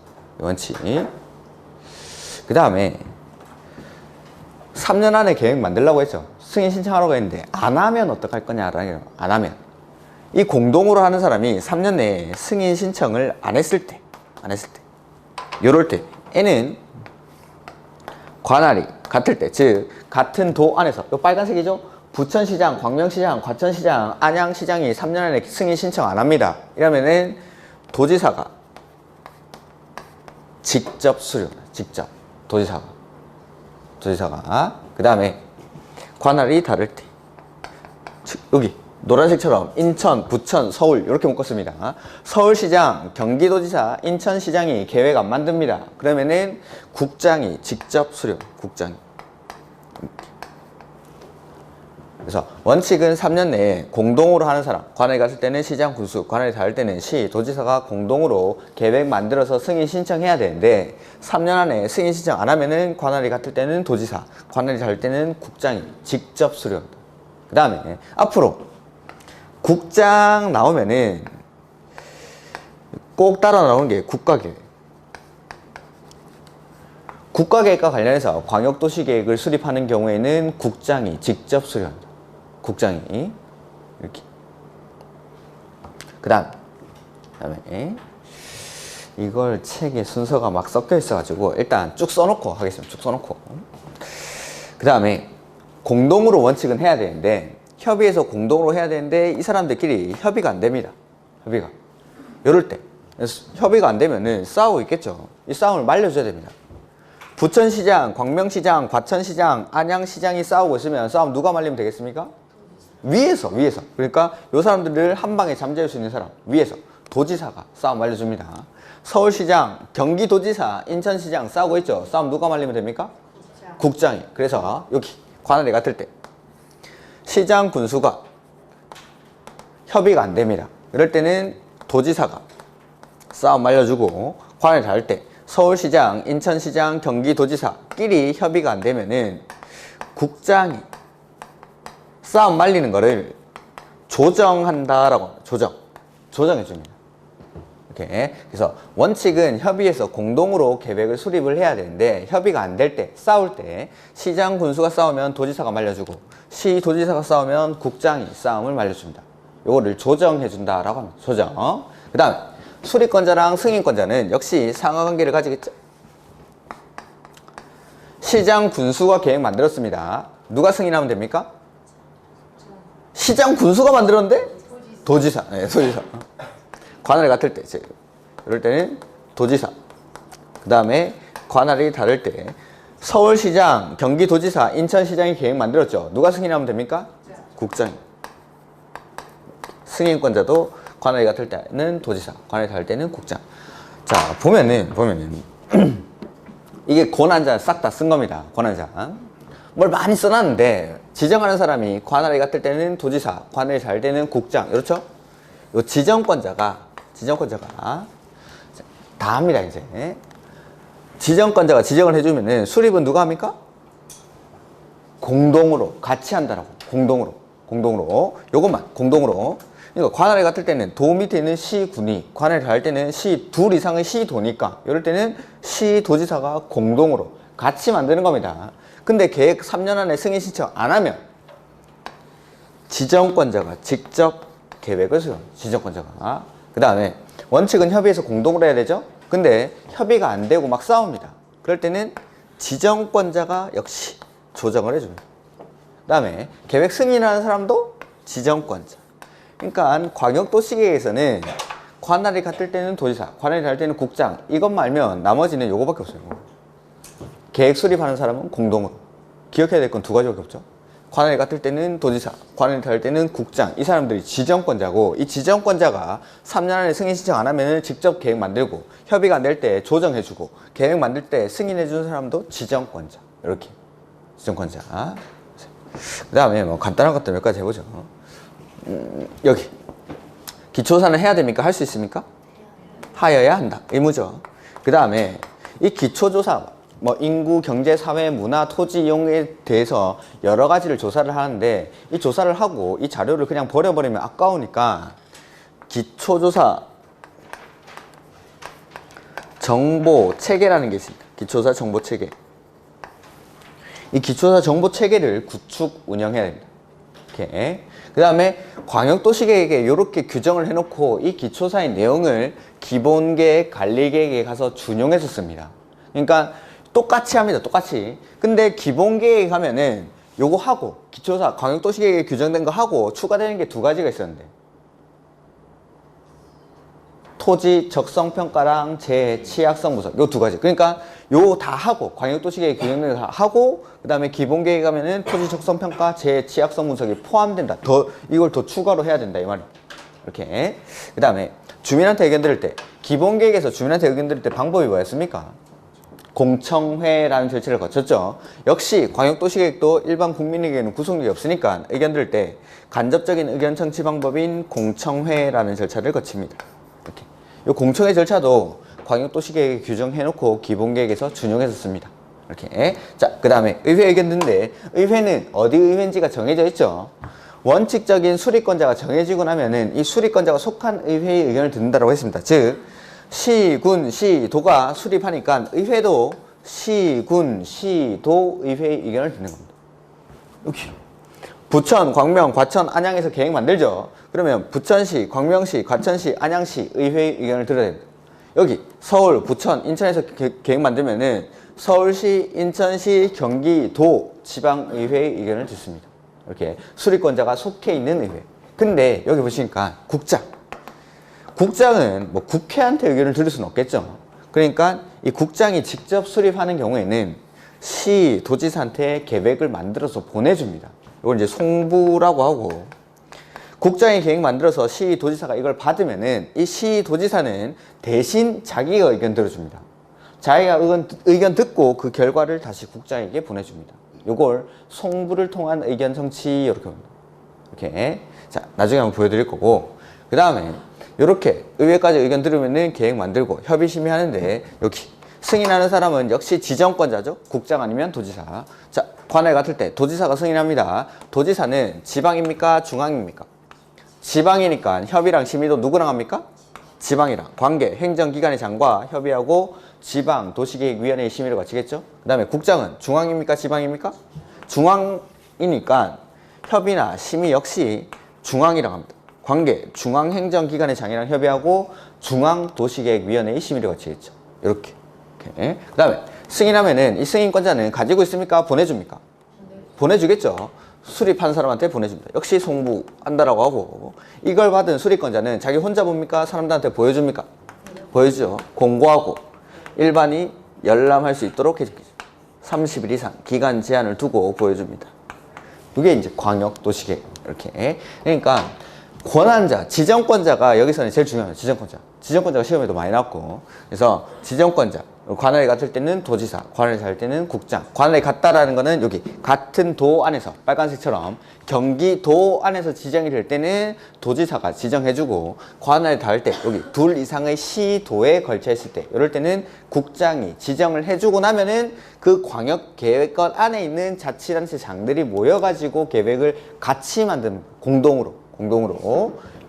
그 다음에 3년 안에 계획 만들려고 했죠. 승인 신청하라고 했는데 안 하면 어떡할 거냐라는 안 하면 이 공동으로 하는 사람이 3년 내에 승인 신청을 안 했을 때 요럴 때 N은 관할이 같을 때, 즉 같은 도 안에서 요 빨간색이죠? 부천시장, 광명시장, 과천시장, 안양시장이 3년 안에 승인 신청 안 합니다. 이러면은 도지사가 직접 수립합니다. 직접 도지사가 그 다음에 관할이 다를 때 여기 노란색처럼 인천, 부천, 서울 이렇게 묶었습니다. 서울시장, 경기도지사, 인천시장이 계획 안 만듭니다. 그러면은 국장이 직접 수립. 국장이. 그래서 원칙은 3년 내에 공동으로 하는 사람, 관할이 갔을 때는 시장 군수, 관할이 다를 때는 시, 도지사가 공동으로 계획 만들어서 승인 신청해야 되는데 3년 안에 승인 신청 안 하면은 관할이 같을 때는 도지사, 관할이 다를 때는 국장이 직접 수립합니다. 그 다음에 앞으로 국장 나오면은 꼭 따라 나오는 게 국가계획. 국가계획과 관련해서 광역도시계획을 수립하는 경우에는 국장이 직접 수립합니다. 국장이 이렇게. 그 다음에 이걸 책에 순서가 막 섞여 있어가지고 일단 쭉 써놓고 하겠습니다. 쭉 써놓고. 그 다음에 공동으로 원칙은 해야 되는데 협의해서 공동으로 해야 되는데 이 사람들끼리 협의가 안 됩니다. 이럴 때 협의가 안 되면은 싸우고 있겠죠. 이 싸움을 말려줘야 됩니다. 부천시장, 광명시장, 과천시장, 안양시장이 싸우고 있으면 싸움 누가 말리면 되겠습니까? 위에서. 그러니까 이 사람들을 한 방에 잠재울 수 있는 사람 위에서 도지사가 싸움 말려줍니다. 서울시장, 경기도지사, 인천시장 싸우고 있죠. 싸움 누가 말리면 됩니까? 국장이. 그래서 여기 관할이 같을 때 시장 군수가 협의가 안 됩니다. 이럴 때는 도지사가 싸움 말려주고 관할이 다를 때 서울시장, 인천시장, 경기도지사끼리 협의가 안 되면은 국장이 싸움 말리는 거를 조정한다라고 조정해줍니다. 이렇게. 그래서 원칙은 협의해서 공동으로 계획을 수립을 해야 되는데 협의가 안 될 때, 싸울 때 시장 군수가 싸우면 도지사가 말려주고 시 도지사가 싸우면 국장이 싸움을 말려줍니다. 요거를 조정해 준다라고 합니다. 조정. 그 다음 수립권자랑 승인권자는 역시 상하관계를 가지겠죠. 시장 군수가 계획 만들었습니다. 누가 승인하면 됩니까? 시장 군수가 만들었는데? 도지사. 네, 도지사. 관할이 같을 때, 이럴 때는 도지사. 그 다음에 관할이 다를 때 서울시장, 경기도지사, 인천시장이 계획 만들었죠. 누가 승인하면 됩니까? 국장이. 승인권자도 관할이 같을 때는 도지사, 관할이 다를 때는 국장. 자, 보면은 이게 권한자 싹 다 쓴 겁니다. 권한자. 뭘 많이 써놨는데 지정하는 사람이 관할이 같을 때는 도지사, 관할이 다를 때는 국장. 그렇죠? 요 지정권자가 다 합니다. 이제 지정권자가 지정을 해주면은 수립은 누가 합니까? 공동으로 같이 한다라고. 공동으로 요것만 공동으로. 그러니까 관할이 같을 때는 도 밑에 있는 시군이, 관할이 다를 때는 둘 이상의 시도니까 이럴 때는 시도지사가 공동으로 같이 만드는 겁니다. 근데 계획 3년 안에 승인 신청 안 하면 지정권자가 직접 계획을 수용. 지정권자가. 그 다음에 원칙은 협의해서 공동으로 해야 되죠. 근데 협의가 안 되고 막 싸웁니다. 그럴 때는 지정권자가 역시 조정을 해줍니다. 그 다음에 계획 승인하는 사람도 지정권자. 그러니까 광역도시계획에서는 관할이 같을 때는 도지사, 관할이 다를 때는 국장. 이것 말면 나머지는 요거밖에 없어요. 계획 수립하는 사람은 공동으로. 기억해야 될 건 두 가지밖에 없죠. 관할이 같을 때는 도지사, 관할이 다를 때는 국장. 이 사람들이 지정권자고, 이 지정권자가 3년 안에 승인 신청 안 하면 직접 계획 만들고, 협의가 안 될 때 조정해주고, 계획 만들 때 승인해주는 사람도 지정권자. 이렇게. 지정권자. 그 다음에 뭐 간단한 것들 몇 가지 해보죠. 여기. 기초조사는 해야 됩니까? 할 수 있습니까? 하여야 한다. 의무죠. 그 다음에 이 기초조사, 뭐 인구, 경제, 사회, 문화, 토지 이용에 대해서 여러 가지를 조사를 하는데 이 조사를 하고 이 자료를 그냥 버려버리면 아까우니까 기초조사 정보체계라는 게 있습니다. 기초조사 정보체계. 이 기초조사 정보체계를 구축, 운영해야 됩니다. 이렇게. 그 다음에 광역도시계획에 이렇게 규정을 해놓고 이 기초조사의 내용을 기본계획, 관리계획에 가서 준용해서 씁니다. 그러니까 똑같이 합니다. 똑같이. 근데 기본계획 하면은 요거 하고 기초조사 광역도시계획에 규정된 거 하고 추가되는 게 두 가지가 있었는데 토지 적성평가랑 제 취약성 분석 요 두 가지. 그러니까 요 다 하고 광역도시계획 규정된 거 다 하고 그 다음에 기본계획 하면은 토지 적성평가 제 취약성 분석이 포함된다. 이걸 더 추가로 해야 된다 이 말이에요. 이렇게. 그 다음에 주민한테 의견 들을 때 기본계획에서 주민한테 의견 들을 때 방법이 뭐였습니까? 공청회라는 절차를 거쳤죠. 역시 광역도시계획도 일반 국민에게는 구속력이 없으니까 의견 들을 때 간접적인 의견 청취 방법인 공청회라는 절차를 거칩니다. 이렇게. 이 공청회 절차도 광역도시계획에 규정해놓고 기본계획에서 준용해서 씁니다. 이렇게. 자, 그 다음에 의회 의견 듣는데 의회는 어디 의회인지가 정해져 있죠. 원칙적인 수립권자가 정해지고 나면은 이 수립권자가 속한 의회의 의견을 듣는다고 했습니다. 즉 시, 군, 시, 도가 수립하니까 의회도 시, 군, 시, 도 의회의 의견을 듣는 겁니다. 여기 부천, 광명, 과천, 안양에서 계획 만들죠. 그러면 부천시, 광명시, 과천시, 안양시 의회의 의견을 들어야 됩니다. 여기 서울, 부천, 인천에서 계획 만들면은 서울시, 인천시, 경기도 지방의회의 의견을 듣습니다. 이렇게 수립권자가 속해 있는 의회. 근데 여기 보시니까 국장은 뭐 국회한테 의견을 들을 수는 없겠죠. 그러니까 이 국장이 직접 수립하는 경우에는 시, 도지사한테 계획을 만들어서 보내줍니다. 이걸 이제 송부라고 하고 국장이 계획 만들어서 시, 도지사가 이걸 받으면은 이 시, 도지사는 대신 자기가 의견 들어줍니다. 자기가 의견 듣고 그 결과를 다시 국장에게 보내줍니다. 이걸 송부를 통한 의견 성취 이렇게 합니다. 이렇게. 자, 나중에 한번 보여드릴 거고 그 다음에 이렇게 의회까지 의견 들으면은 계획 만들고 협의 심의하는데 여기 승인하는 사람은 역시 지정권자죠. 국장 아니면 도지사. 자, 관할 같을 때 도지사가 승인합니다. 도지사는 지방입니까? 중앙입니까? 지방이니까 협의랑 심의도 누구랑 합니까? 지방이랑 관계, 행정기관의 장과 협의하고 지방도시계획위원회의 심의를 거치겠죠. 그 다음에 국장은 중앙입니까? 지방입니까? 중앙이니까 협의나 심의 역시 중앙이라고 합니다. 관계, 중앙행정기관의 장이랑 협의하고 중앙도시계획위원회의 심의를 거치겠죠. 이렇게. 그 다음에 승인하면은 이 승인권자는 가지고 있습니까? 보내줍니까? 보내주겠죠. 수립한 사람한테 보내줍니다. 역시 송부한다라고 하고, 이걸 받은 수립권자는 자기 혼자 봅니까? 사람들한테 보여줍니까? 보여주죠. 공고하고 일반이 열람할 수 있도록 해주겠죠. 30일 이상 기간 제한을 두고 보여줍니다. 이게 이제 광역도시계획. 이렇게. 그러니까 권한자, 지정권자가 여기서는 제일 중요해요. 지정권자. 지정권자가 시험에도 많이 나왔고, 그래서 지정권자, 관할이 같을 때는 도지사, 관할이 같을 때는 국장. 관할이 같다라는 거는 여기 같은 도 안에서, 빨간색처럼 경기도 안에서 지정이 될 때는 도지사가 지정해주고, 관할이 닿을 때 여기 둘 이상의 시도에 걸쳐 있을 때, 이럴 때는 국장이 지정을 해주고 나면은 그 광역계획권 안에 있는 자치단체 장들이 모여가지고 계획을 같이 만드는, 공동으로.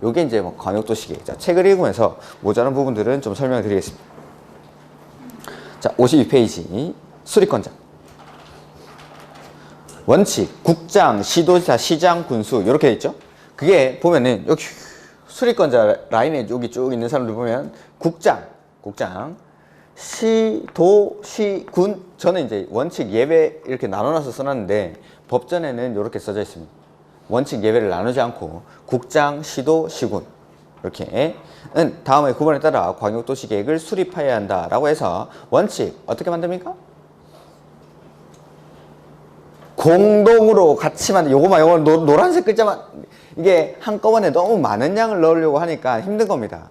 요게 이제 뭐 광역도시계획. 자, 책을 읽으면서 모자란 부분들은 좀 설명을 드리겠습니다. 자, 52페이지. 수립권자. 원칙, 국장, 시도지사, 시장, 군수. 이렇게 돼 있죠? 그게 보면은, 여기 수립권자 라인에 여기 쭉 있는 사람들 보면, 국장, 시도, 시, 군. 저는 이제 원칙, 예외 이렇게 나눠놔서 써놨는데, 법전에는 이렇게 써져 있습니다. 원칙 예외를 나누지 않고 국장, 시도, 시군 이렇게 다음에 9번에 따라 광역도시계획을 수립해야 한다라고 해서 원칙 어떻게 만듭니까? 공동으로 같이 만들. 요거만 노란색 글자만 이게 한꺼번에 너무 많은 양을 넣으려고 하니까 힘든 겁니다.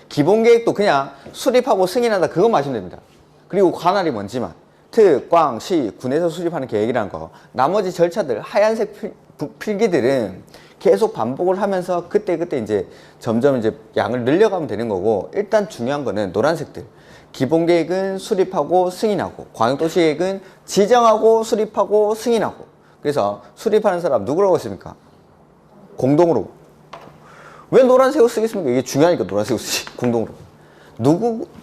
기본계획도 그냥 수립하고 승인한다 그것만 하시면 됩니다. 그리고 관할이 뭔지만 특, 광, 시, 군에서 수립하는 계획이라는 거. 나머지 절차들 하얀색 필기들은 계속 반복을 하면서 그때 이제 점점 이제 양을 늘려가면 되는 거고, 일단 중요한 거는 노란색들. 기본 계획은 수립하고 승인하고, 광역도시계획은 지정하고 수립하고 승인하고. 그래서 수립하는 사람 누구라고 했습니까? 공동으로. 왜 노란색을 쓰겠습니까? 이게 중요하니까 노란색을 쓰지. 공동으로.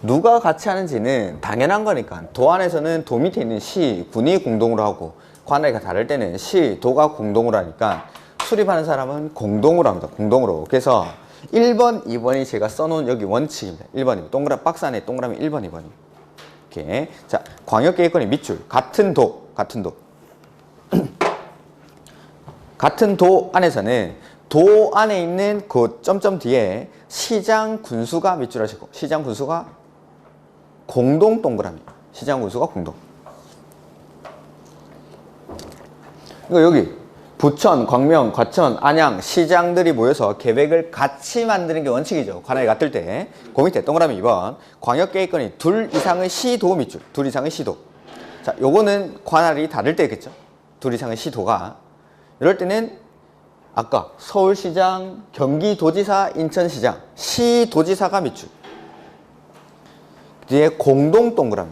누가 같이 하는지는 당연한 거니까. 도 안에서는 도 밑에 있는 시, 군이 공동으로 하고, 관할이 다를 때는 시, 도가 공동으로 하니까 수립하는 사람은 공동으로 합니다. 공동으로. 그래서 1번, 2번이 제가 써놓은 여기 원칙입니다. 1번이 동그라미 박스 안에 동그라미 1번, 2번이. 이렇게. 자, 광역계획권의 밑줄. 같은 도. 같은 도 안에서는 도 안에 있는 그 점점 뒤에 시장 군수가 밑줄 하시고, 시장 군수가 공동 동그라미. 시장 군수가 공동. 이거 여기 부천, 광명, 과천, 안양 시장들이 모여서 계획을 같이 만드는 게 원칙이죠. 관할이 같을 때. 그 밑에 동그라미 2번. 광역계획권이 둘 이상의 시도 밑줄. 둘 이상의 시도. 자, 요거는 관할이 다를 때겠죠. 둘 이상의 시도가. 이럴 때는 아까 서울시장, 경기도지사, 인천시장, 시도지사가 밑줄. 뒤에 공동 동그라미.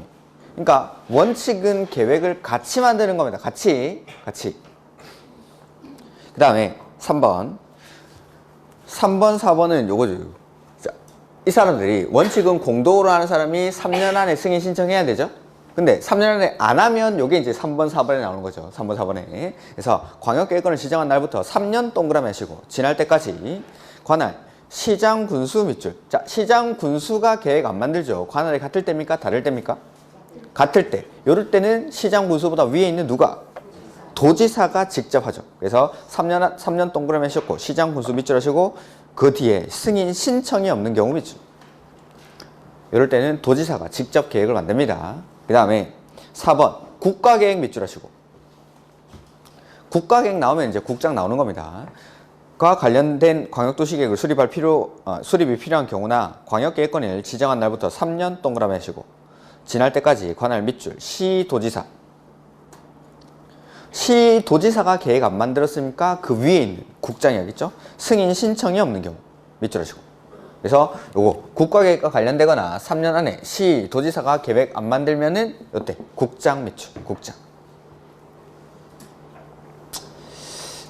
그러니까 원칙은 계획을 같이 만드는 겁니다. 같이. 그 다음에 3번, 4번은 요거죠. 자, 이 사람들이 원칙은 공동으로 하는 사람이 3년 안에 승인 신청해야 되죠. 근데 3년 안에 안 하면 요게 이제 3번, 4번에 나오는 거죠. 3번, 4번에. 그래서 광역계획권을 지정한 날부터 3년 동그라미 하시고 지날 때까지 관할, 시장 군수 밑줄. 자, 시장 군수가 계획 안 만들죠. 관할이 같을 때입니까? 다를 때입니까? 같을 때. 요럴 때는 시장 군수보다 위에 있는 누가? 도지사가 직접 하죠. 그래서 3년 동그라미 하셨고, 시장 군수 밑줄 하시고, 그 뒤에 승인 신청이 없는 경우 밑줄. 이럴 때는 도지사가 직접 계획을 만듭니다. 그 다음에 4번, 국가계획 밑줄 하시고. 국가계획 나오면 이제 국장 나오는 겁니다. 과 관련된 광역도시계획을 수립이 필요한 경우나 광역계획권을 지정한 날부터 3년 동그라미 하시고, 지날 때까지 관할 밑줄, 시도지사. 시도지사가 계획 안 만들었으니까 그 위에 있는 국장이 알겠죠? 승인 신청이 없는 경우 밑줄 하시고. 그래서 요거 국가계획과 관련되거나 3년 안에 시도지사가 계획 안 만들면은 요때 국장 밑줄, 국장.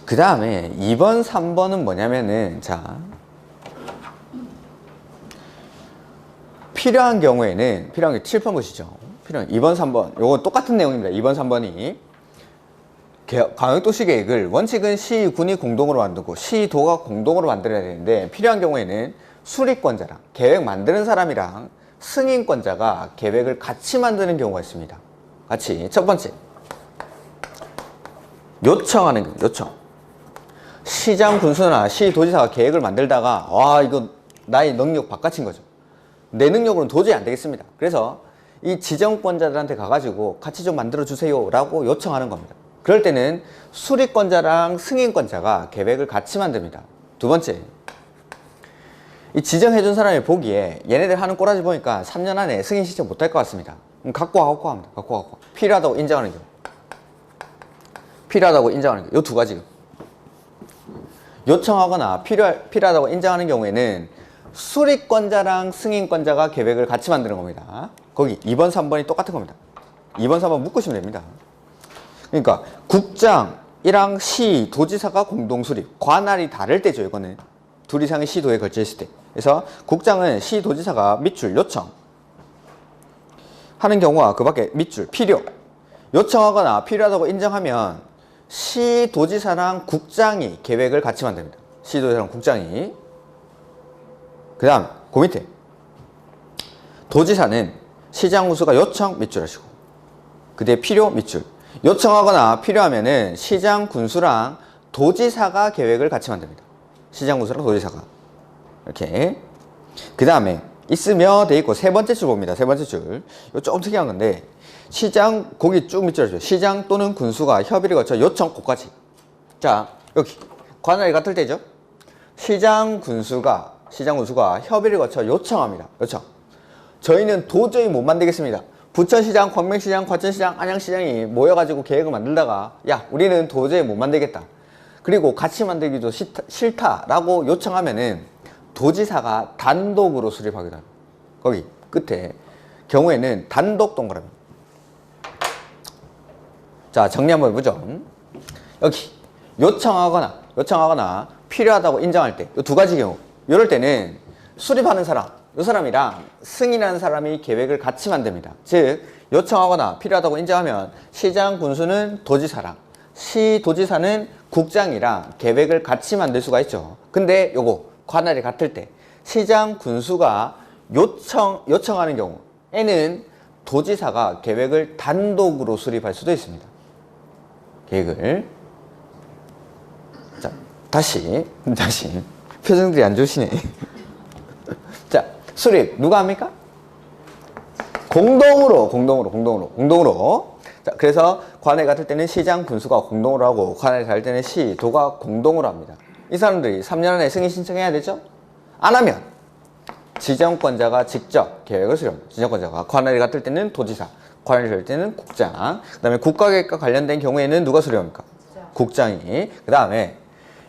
그 다음에 2번, 3번은 뭐냐면은, 자, 필요한 경우에는 필요한 게 7번 것이죠. 필요한 2번, 3번. 요거 똑같은 내용입니다. 2번, 3번이 광역도시 계획을 원칙은 시, 군이 공동으로 만들고 시, 도가 공동으로 만들어야 되는데 필요한 경우에는 수립권자랑 계획 만드는 사람이랑 승인권자가 계획을 같이 만드는 경우가 있습니다. 같이. 첫 번째, 요청하는 경우. 요청. 시장 군수나 시도지사가 계획을 만들다가 와 이거 나의 능력 바깥인 거죠. 내 능력으로는 도저히 안 되겠습니다. 그래서 이 지정권자들한테 가가지고 같이 좀 만들어 주세요 라고 요청하는 겁니다. 그럴 때는 수립권자랑 승인권자가 계획을 같이 만듭니다. 두 번째, 이 지정해준 사람이 보기에 얘네들 하는 꼬라지 보니까 3년 안에 승인 신청 못할 것 같습니다. 그럼 갖고 와 합니다. 갖고 와. 필요하다고 인정하는 경우. 필요하다고 인정하는 경우. 요 두 가지. 요청하거나 필요하다고 인정하는 경우에는 수립권자랑 승인권자가 계획을 같이 만드는 겁니다. 거기 2번, 3번이 똑같은 겁니다. 2번, 3번 묶으시면 됩니다. 그러니까 국장이랑 시, 도지사가 공동 수립. 관할이 다를 때죠. 이거는 둘 이상의 시도에 걸쳐 있을 때. 그래서 국장은 시, 도지사가 밑줄 요청 하는 경우와 그 밖에 밑줄 필요 요청하거나 필요하다고 인정하면 시, 도지사랑 국장이 계획을 같이 만듭니다. 시, 도지사랑 국장이. 그 다음 그 밑에 도지사는 시장 군수가 요청 밑줄 하시고 그 뒤에 필요 밑줄. 요청하거나 필요하면은 시장 군수랑 도지사가 계획을 같이 만듭니다. 시장 군수랑 도지사가. 이렇게. 그 다음에 있으며 돼 있고 세 번째 줄 봅니다. 세 번째 줄. 이거 조금 특이한 건데 시장 거기 쭉 밑줄 하죠. 시장 또는 군수가 협의를 거쳐 요청 고까지. 자 여기 관할이 같을 때죠. 시장 군수가 협의를 거쳐 요청합니다. 요청. 저희는 도저히 못 만들겠습니다. 부천시장, 광명시장, 과천시장, 안양시장이 모여가지고 계획을 만들다가 야 우리는 도저히 못 만들겠다. 그리고 같이 만들기도 싫다라고 요청하면은 도지사가 단독으로 수립하기도 합니다. 거기 끝에 경우에는 단독 동그라미. 자 정리 한번 해보죠. 여기 요청하거나 필요하다고 인정할 때 이 두 가지 경우. 이럴 때는 수립하는 사람, 이 사람이랑 승인하는 사람이 계획을 같이 만듭니다. 즉 요청하거나 필요하다고 인정하면 시장 군수는 도지사랑 시도지사는 국장이랑 계획을 같이 만들 수가 있죠. 근데 요거 관할이 같을 때 시장 군수가 요청하는 경우에는 도지사가 계획을 단독으로 수립할 수도 있습니다. 계획을. 자 다시 표정들이 안 좋으시네. 자 수립 누가 합니까? 공동으로. 자 그래서 관할 같을 때는 시장 군수가 공동으로 하고 관할이 다를 때는 시 도가 공동으로 합니다. 이 사람들이 3년 안에 승인 신청해야 되죠? 안 하면 지정권자가 직접 계획을 수립합니다. 지정권자가 관할이 같을 때는 도지사, 관할이 다를 때는 국장. 그 다음에 국가계획과 관련된 경우에는 누가 수립합니까? 국장이. 그 다음에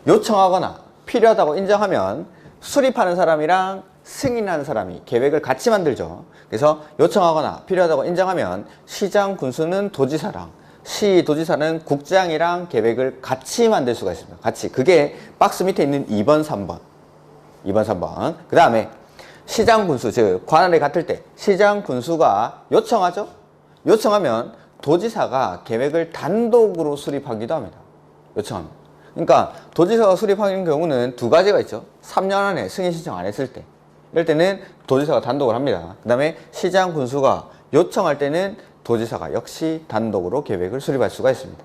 요청하거나 필요하다고 인정하면 수립하는 사람이랑 승인하는 사람이 계획을 같이 만들죠. 그래서 요청하거나 필요하다고 인정하면 시장 군수는 도지사랑 시도지사는 국장이랑 계획을 같이 만들 수가 있습니다. 같이. 그게 박스 밑에 있는 2번, 3번. 그 다음에 시장 군수, 즉 관할이 같을 때 시장 군수가 요청하죠. 요청하면 도지사가 계획을 단독으로 수립하기도 합니다. 요청합니다. 그러니까 도지사가 수립하는 경우는 두 가지가 있죠. 3년 안에 승인 신청 안 했을 때. 이럴 때는 도지사가 단독을 합니다. 그 다음에 시장 군수가 요청할 때는 도지사가 역시 단독으로 계획을 수립할 수가 있습니다.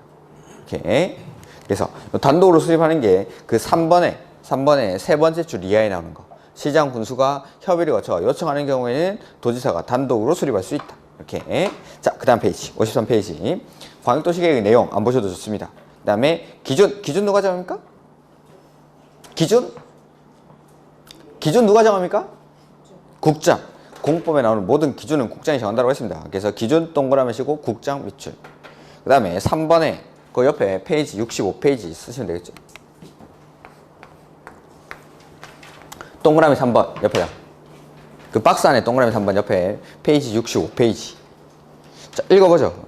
이렇게. 그래서 단독으로 수립하는 게 그 3번에 세 번째 줄 이하에 나오는 거. 시장 군수가 협의를 거쳐 요청하는 경우에는 도지사가 단독으로 수립할 수 있다. 이렇게. 자, 그 다음 페이지. 53페이지. 광역도시계획의 내용 안 보셔도 좋습니다. 그 다음에 기준 누가 정합니까? 기준 누가 정합니까? 국장. 공법에 나오는 모든 기준은 국장이 정한다고 했습니다. 그래서 기준 동그라미 치고 국장 밑줄. 그 다음에 3번에 그 옆에 페이지 65페이지 쓰시면 되겠죠. 동그라미 3번 옆에다. 그 박스 안에 동그라미 3번 옆에 페이지 65페이지. 자, 읽어보죠.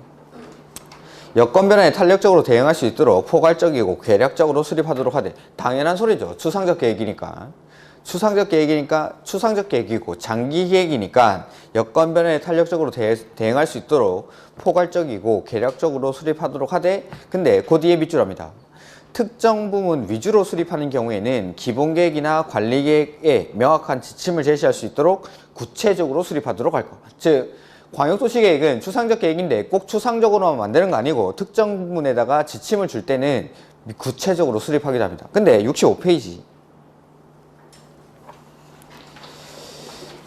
여건 변화에 탄력적으로 대응할 수 있도록 포괄적이고 계략적으로 수립하도록 하되 당연한 소리죠. 추상적 계획이니까. 추상적 계획이니까 추상적 계획이고 장기 계획이니까 여건 변화에 탄력적으로 대응할 수 있도록 포괄적이고 계략적으로 수립하도록 하되 근데 그 뒤에 밑줄합니다. 특정 부문 위주로 수립하는 경우에는 기본 계획이나 관리 계획에 명확한 지침을 제시할 수 있도록 구체적으로 수립하도록 할 것. 즉 광역도시 계획은 추상적 계획인데 꼭 추상적으로만 만드는 거 아니고 특정 부문에다가 지침을 줄 때는 구체적으로 수립하기도 합니다. 근데 65페이지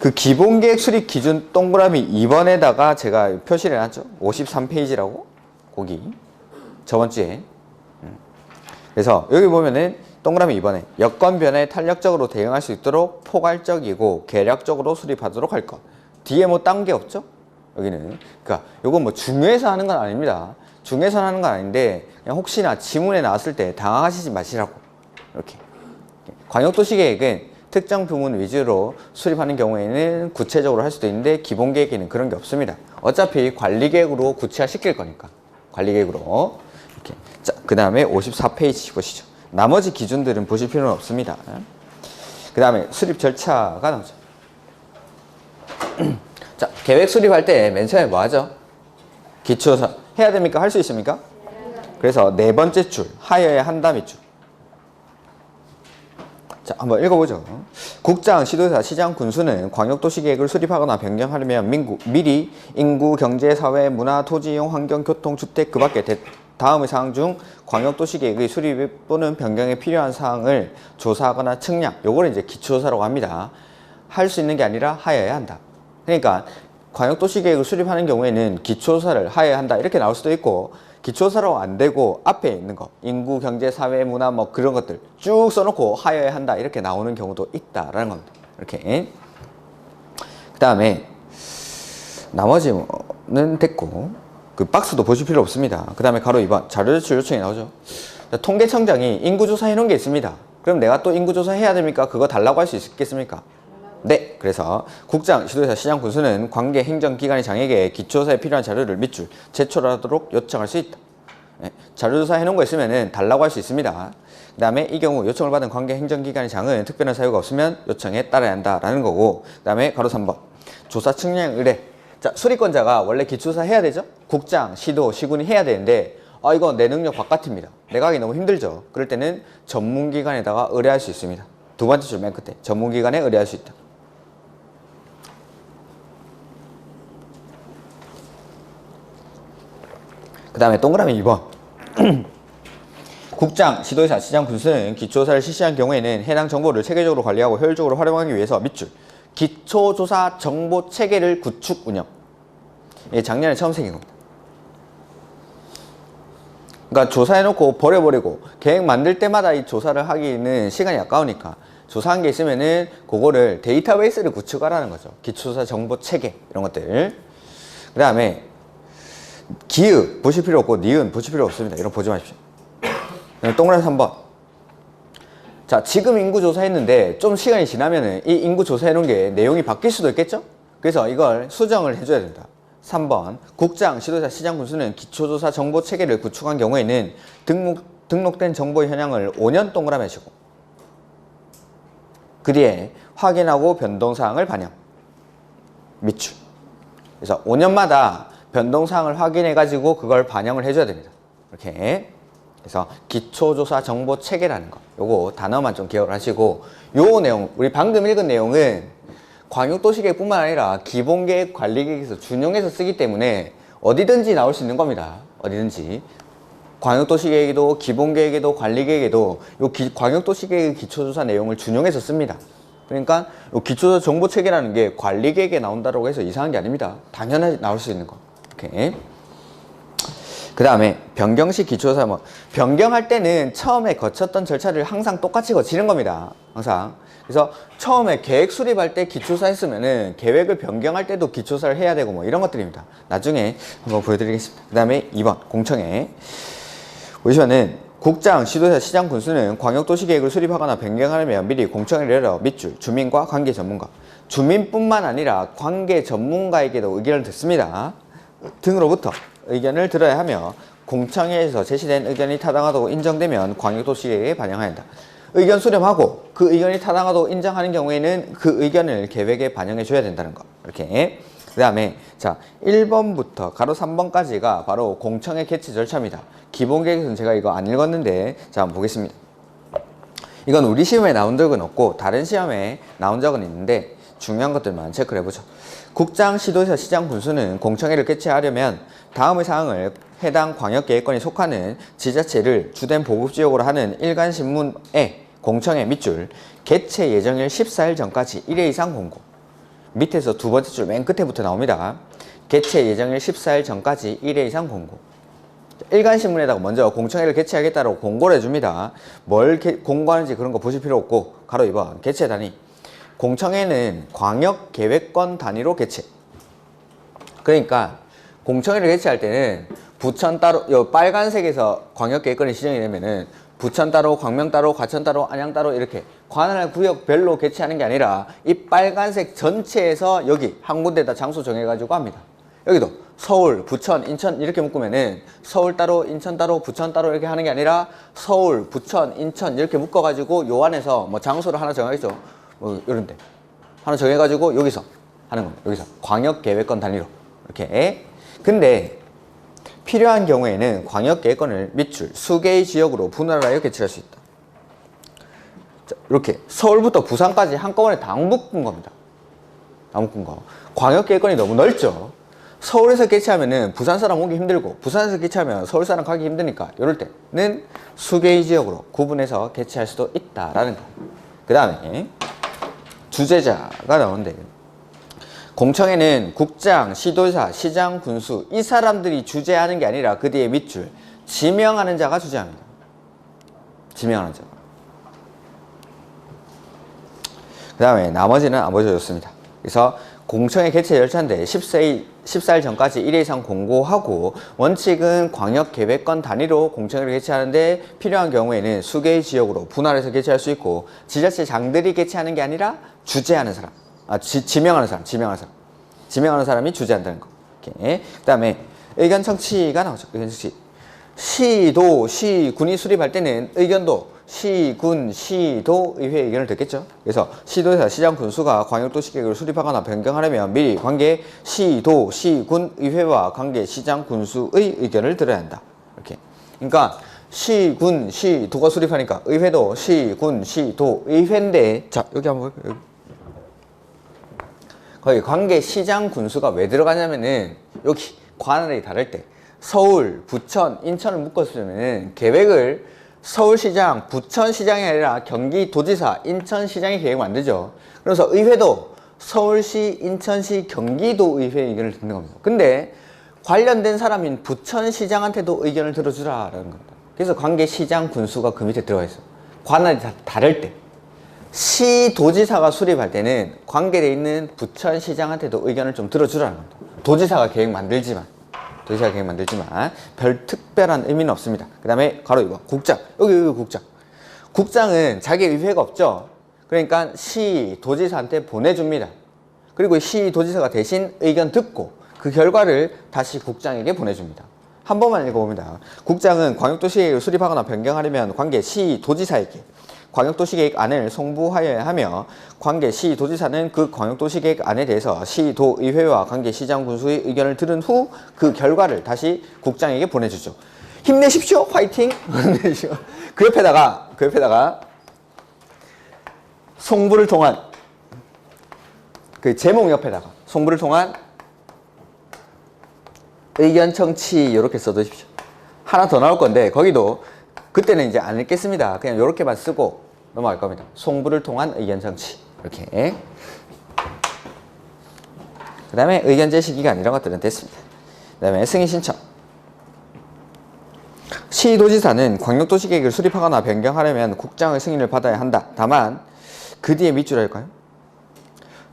그 기본계획 수립 기준 동그라미 2번에다가 제가 표시를 해놨죠. 53페이지라고 거기 저번 주에. 그래서 여기 보면은 동그라미 2번에 여건 변화에 탄력적으로 대응할 수 있도록 포괄적이고 계략적으로 수립하도록 할 것. 뒤에 뭐 딴 게 없죠? 여기는. 그러니까 요건 뭐 중요해서 하는 건 아닙니다. 중요해서 하는 건 아닌데 그냥 혹시나 지문에 나왔을 때 당황하시지 마시라고. 이렇게. 광역도시 계획은 특정 부문 위주로 수립하는 경우에는 구체적으로 할 수도 있는데 기본 계획에는 그런 게 없습니다. 어차피 관리 계획으로 구체화 시킬 거니까. 관리 계획으로. 이렇게. 자, 그 다음에 54페이지 보시죠. 나머지 기준들은 보실 필요는 없습니다. 그 다음에 수립 절차가 나오죠. 자, 계획 수립할 때 맨 처음에 뭐 하죠? 기초사 해야 됩니까? 할 수 있습니까? 그래서 네 번째 줄 하여야 한다 밑줄. 자, 한번 읽어보죠. 국장, 시도지사, 시장, 군수는 광역도시계획을 수립하거나 변경하려면 미리 인구, 경제, 사회, 문화, 토지 이용, 환경, 교통, 주택 그 밖에 다음의 사항 중 광역도시계획의 수립 또는 변경에 필요한 사항을 조사하거나 측량, 요거를 이제 기초조사라고 합니다. 할 수 있는 게 아니라 하여야 한다. 그러니까 광역도시계획을 수립하는 경우에는 기초조사를 하여야 한다 이렇게 나올 수도 있고 기초조사로 안 되고 앞에 있는 거 인구, 경제, 사회, 문화 뭐 그런 것들 쭉 써놓고 하여야 한다 이렇게 나오는 경우도 있다라는 겁니다. 이렇게 그 다음에 나머지는 됐고 그 박스도 보실 필요 없습니다. 그 다음에 가로 2번 자료제출 요청이 나오죠. 통계청장이 인구조사 해놓은 게 있습니다. 그럼 내가 또 인구조사 해야 됩니까? 그거 달라고 할 수 있겠습니까? 네, 그래서 국장, 시도지사, 시장, 군수는 관계 행정기관의 장에게 기초조사에 필요한 자료를 밑줄 제출하도록 요청할 수 있다. 네, 자료조사 해놓은 거 있으면 달라고 할 수 있습니다. 그 다음에 이 경우 요청을 받은 관계 행정기관의 장은 특별한 사유가 없으면 요청에 따라야 한다라는 거고 그 다음에 가로 3번 조사 측량 의뢰. 자, 수리권자가 원래 기초조사 해야 되죠? 국장, 시도, 시군이 해야 되는데 이거 내 능력 바깥입니다. 내가 하기 너무 힘들죠. 그럴 때는 전문기관에다가 의뢰할 수 있습니다. 두 번째 줄 맨 끝에 전문기관에 의뢰할 수 있다. 그 다음에 동그라미 2번 국장, 시도지사, 시장, 군수는 기초조사를 실시한 경우에는 해당 정보를 체계적으로 관리하고 효율적으로 활용하기 위해서 밑줄 기초조사 정보 체계를 구축 운영. 이게 작년에 처음 생긴 겁니다. 그러니까 조사해놓고 버려버리고 계획 만들 때마다 이 조사를 하기는 시간이 아까우니까 조사한 게 있으면은 그거를 데이터베이스를 구축하라는 거죠. 기초조사 정보 체계 이런 것들. 그 다음에 기읍 보실 필요 없고 니은 보실 필요 없습니다. 이런 거 보지 마십시오. 동그라미 3번. 자, 지금 인구조사 했는데 좀 시간이 지나면은 이 인구조사 해놓은 게 내용이 바뀔 수도 있겠죠? 그래서 이걸 수정을 해줘야 된다. 3번. 국장, 시도지사, 시장, 군수는 기초조사 정보 체계를 구축한 경우에는 등록된 정보의 현황을 5년 동그라미 하시고 그 뒤에 확인하고 변동사항을 반영. 밑줄. 그래서 5년마다 변동사항을 확인해가지고 그걸 반영을 해줘야 됩니다. 이렇게. 그래서 기초조사 정보 체계라는 거. 요거 단어만 좀 기억을 하시고 요 내용, 우리 방금 읽은 내용은 광역도시계획뿐만 아니라 기본계획, 관리계획에서 준용해서 쓰기 때문에 어디든지 나올 수 있는 겁니다. 어디든지. 광역도시계획에도 기본계획에도 관리계획에도 요 광역도시계획 기초조사 내용을 준용해서 씁니다. 그러니까 요 기초조사 정보체계라는 게 관리계획에 나온다고 해서 이상한 게 아닙니다. 당연히 나올 수 있는 거. 이렇게. 그 다음에 변경식 기초조사 변경할 때는 처음에 거쳤던 절차를 항상 똑같이 거치는 겁니다. 항상. 그래서 처음에 계획 수립할 때 기초조사 했으면은 계획을 변경할 때도 기초조사를 해야 되고 뭐 이런 것들입니다. 나중에 한번 보여드리겠습니다. 그 다음에 2번 공청회. 보시면은 국장, 시도지사, 시장, 군수는 광역도시계획을 수립하거나 변경하려면 미리 공청회를 열어 밑줄 주민과 관계 전문가. 주민뿐만 아니라 관계 전문가에게도 의견을 듣습니다. 등으로부터 의견을 들어야 하며 공청회에서 제시된 의견이 타당하다고 인정되면 광역도시계획에 반영해야 한다. 의견 수렴하고 그 의견이 타당하다고 인정하는 경우에는 그 의견을 계획에 반영해 줘야 된다는 거. 이렇게. 그 다음에 자 1번부터 가로 3번까지가 바로 공청회 개최 절차입니다. 기본 계획에서는 제가 이거 안 읽었는데 자 한번 보겠습니다. 이건 우리 시험에 나온 적은 없고 다른 시험에 나온 적은 있는데 중요한 것들만 체크를 해보죠. 국장, 시도지사, 시장, 군수는 공청회를 개최하려면 다음의 사항을 해당 광역계획권에 속하는 지자체를 주된 보급지역으로 하는 일간신문에 공청회 밑줄 개최 예정일 14일 전까지 1회 이상 공고. 밑에서 두 번째 줄 맨 끝에부터 나옵니다. 개최 예정일 14일 전까지 1회 이상 공고. 일간신문에다가 먼저 공청회를 개최하겠다고 공고를 해줍니다. 뭘 공고하는지 그런 거 보실 필요 없고 가로 2번 개최 단위. 공청회는 광역계획권 단위로 개최. 그러니까 공청회를 개최할 때는 부천 따로, 요 빨간색에서 광역계획권이 지정이 되면은 부천 따로, 광명 따로, 과천 따로, 안양 따로 이렇게 관할 구역별로 개최하는 게 아니라 이 빨간색 전체에서 여기 한 군데다 장소 정해가지고 합니다. 여기도 서울, 부천, 인천 이렇게 묶으면은 서울 따로, 인천 따로, 부천 따로 이렇게 하는 게 아니라 서울, 부천, 인천 이렇게 묶어가지고 요 안에서 뭐 장소를 하나 정하겠죠. 뭐 이런데 하나 정해가지고 여기서 하는 겁니다. 여기서 광역계획권 단위로 이렇게. 근데 필요한 경우에는 광역계획권을 밑줄 수개의 지역으로 분할하여 개최할 수 있다. 자, 이렇게 서울부터 부산까지 한꺼번에 다 묶은 겁니다. 다 묶은 거. 광역계획권이 너무 넓죠. 서울에서 개최하면은 부산 사람 오기 힘들고 부산에서 개최하면 서울 사람 가기 힘드니까 이럴 때는 수개의 지역으로 구분해서 개최할 수도 있다라는 거. 그 다음에 주재자가 나오는데 공청회는 국장, 시도지사, 시장, 군수 이 사람들이 주재하는 게 아니라 그 뒤에 밑줄 지명하는 자가 주재합니다. 지명하는 자. 그 다음에 나머지는 안 보여줬습니다. 그래서 공청회 개최 절차인데 14일 전까지 1회 이상 공고하고 원칙은 광역계획권 단위로 공청회를 개최하는데 필요한 경우에는 수개의 지역으로 분할해서 개최할 수 있고 지자체장들이 개최하는 게 아니라 주재하는 사람, 지명하는 사람이 주재한다는 거. 이렇게. 그 다음에 의견 청취가 나오죠. 의견 청취. 시도, 시군이 수립할 때는 의견도 시, 군, 시도 의회 의견을 듣겠죠. 그래서 시도에서 시장, 군수가 광역도시계획을 수립하거나 변경하려면 미리 관계 시도, 시군 의회와 관계 시장, 군수의 의견을 들어야 한다. 이렇게. 그러니까 시, 군, 시도가 수립하니까 의회도 시, 군, 시도 의회인데 자 여기 한번 볼까요? 거기 관계 시장, 군수가 왜 들어가냐면은 여기 관할이 다를 때 서울, 부천, 인천을 묶었으면 계획을 서울시장, 부천시장이 아니라 경기도지사, 인천시장이 계획을 만들죠. 그래서 의회도 서울시, 인천시, 경기도의회 의견을 듣는 겁니다. 근데 관련된 사람인 부천시장한테도 의견을 들어주라라는 겁니다. 그래서 관계시장, 군수가 그 밑에 들어가 있어요. 관할이 다를 때. 시도지사가 수립할 때는 관계되어 있는 부천시장한테도 의견을 좀 들어주라는 겁니다. 도지사가 계획 만들지만 별 특별한 의미는 없습니다. 그 다음에 가로 2번 국장. 여기 국장. 국장은 자기 의회가 없죠. 그러니까 시도지사한테 보내줍니다. 그리고 시도지사가 대신 의견 듣고 그 결과를 다시 국장에게 보내줍니다. 한 번만 읽어봅니다. 국장은 광역도시계획을 수립하거나 변경하려면 관계 시도지사에게 광역도시계획안을 송부하여야 하며 관계 시도지사는 그 광역도시계획안에 대해서 시도의회와 관계 시장 군수의 의견을 들은 후 그 결과를 다시 국장에게 보내주죠. 힘내십시오. 화이팅. 그 옆에다가 송부를 통한 그 제목 옆에다가 송부를 통한 의견 청취 이렇게 써두십시오. 하나 더 나올 건데 거기도 그때는 이제 안 읽겠습니다. 그냥 이렇게만 쓰고 넘어갈 겁니다. 송부를 통한 의견 청취 이렇게. 그 다음에 의견 제시 기간 이런 것들은 됐습니다. 그 다음에 승인 신청. 시도지사는 광역도시계획을 수립하거나 변경하려면 국장의 승인을 받아야 한다. 다만 그 뒤에 밑줄 할까요?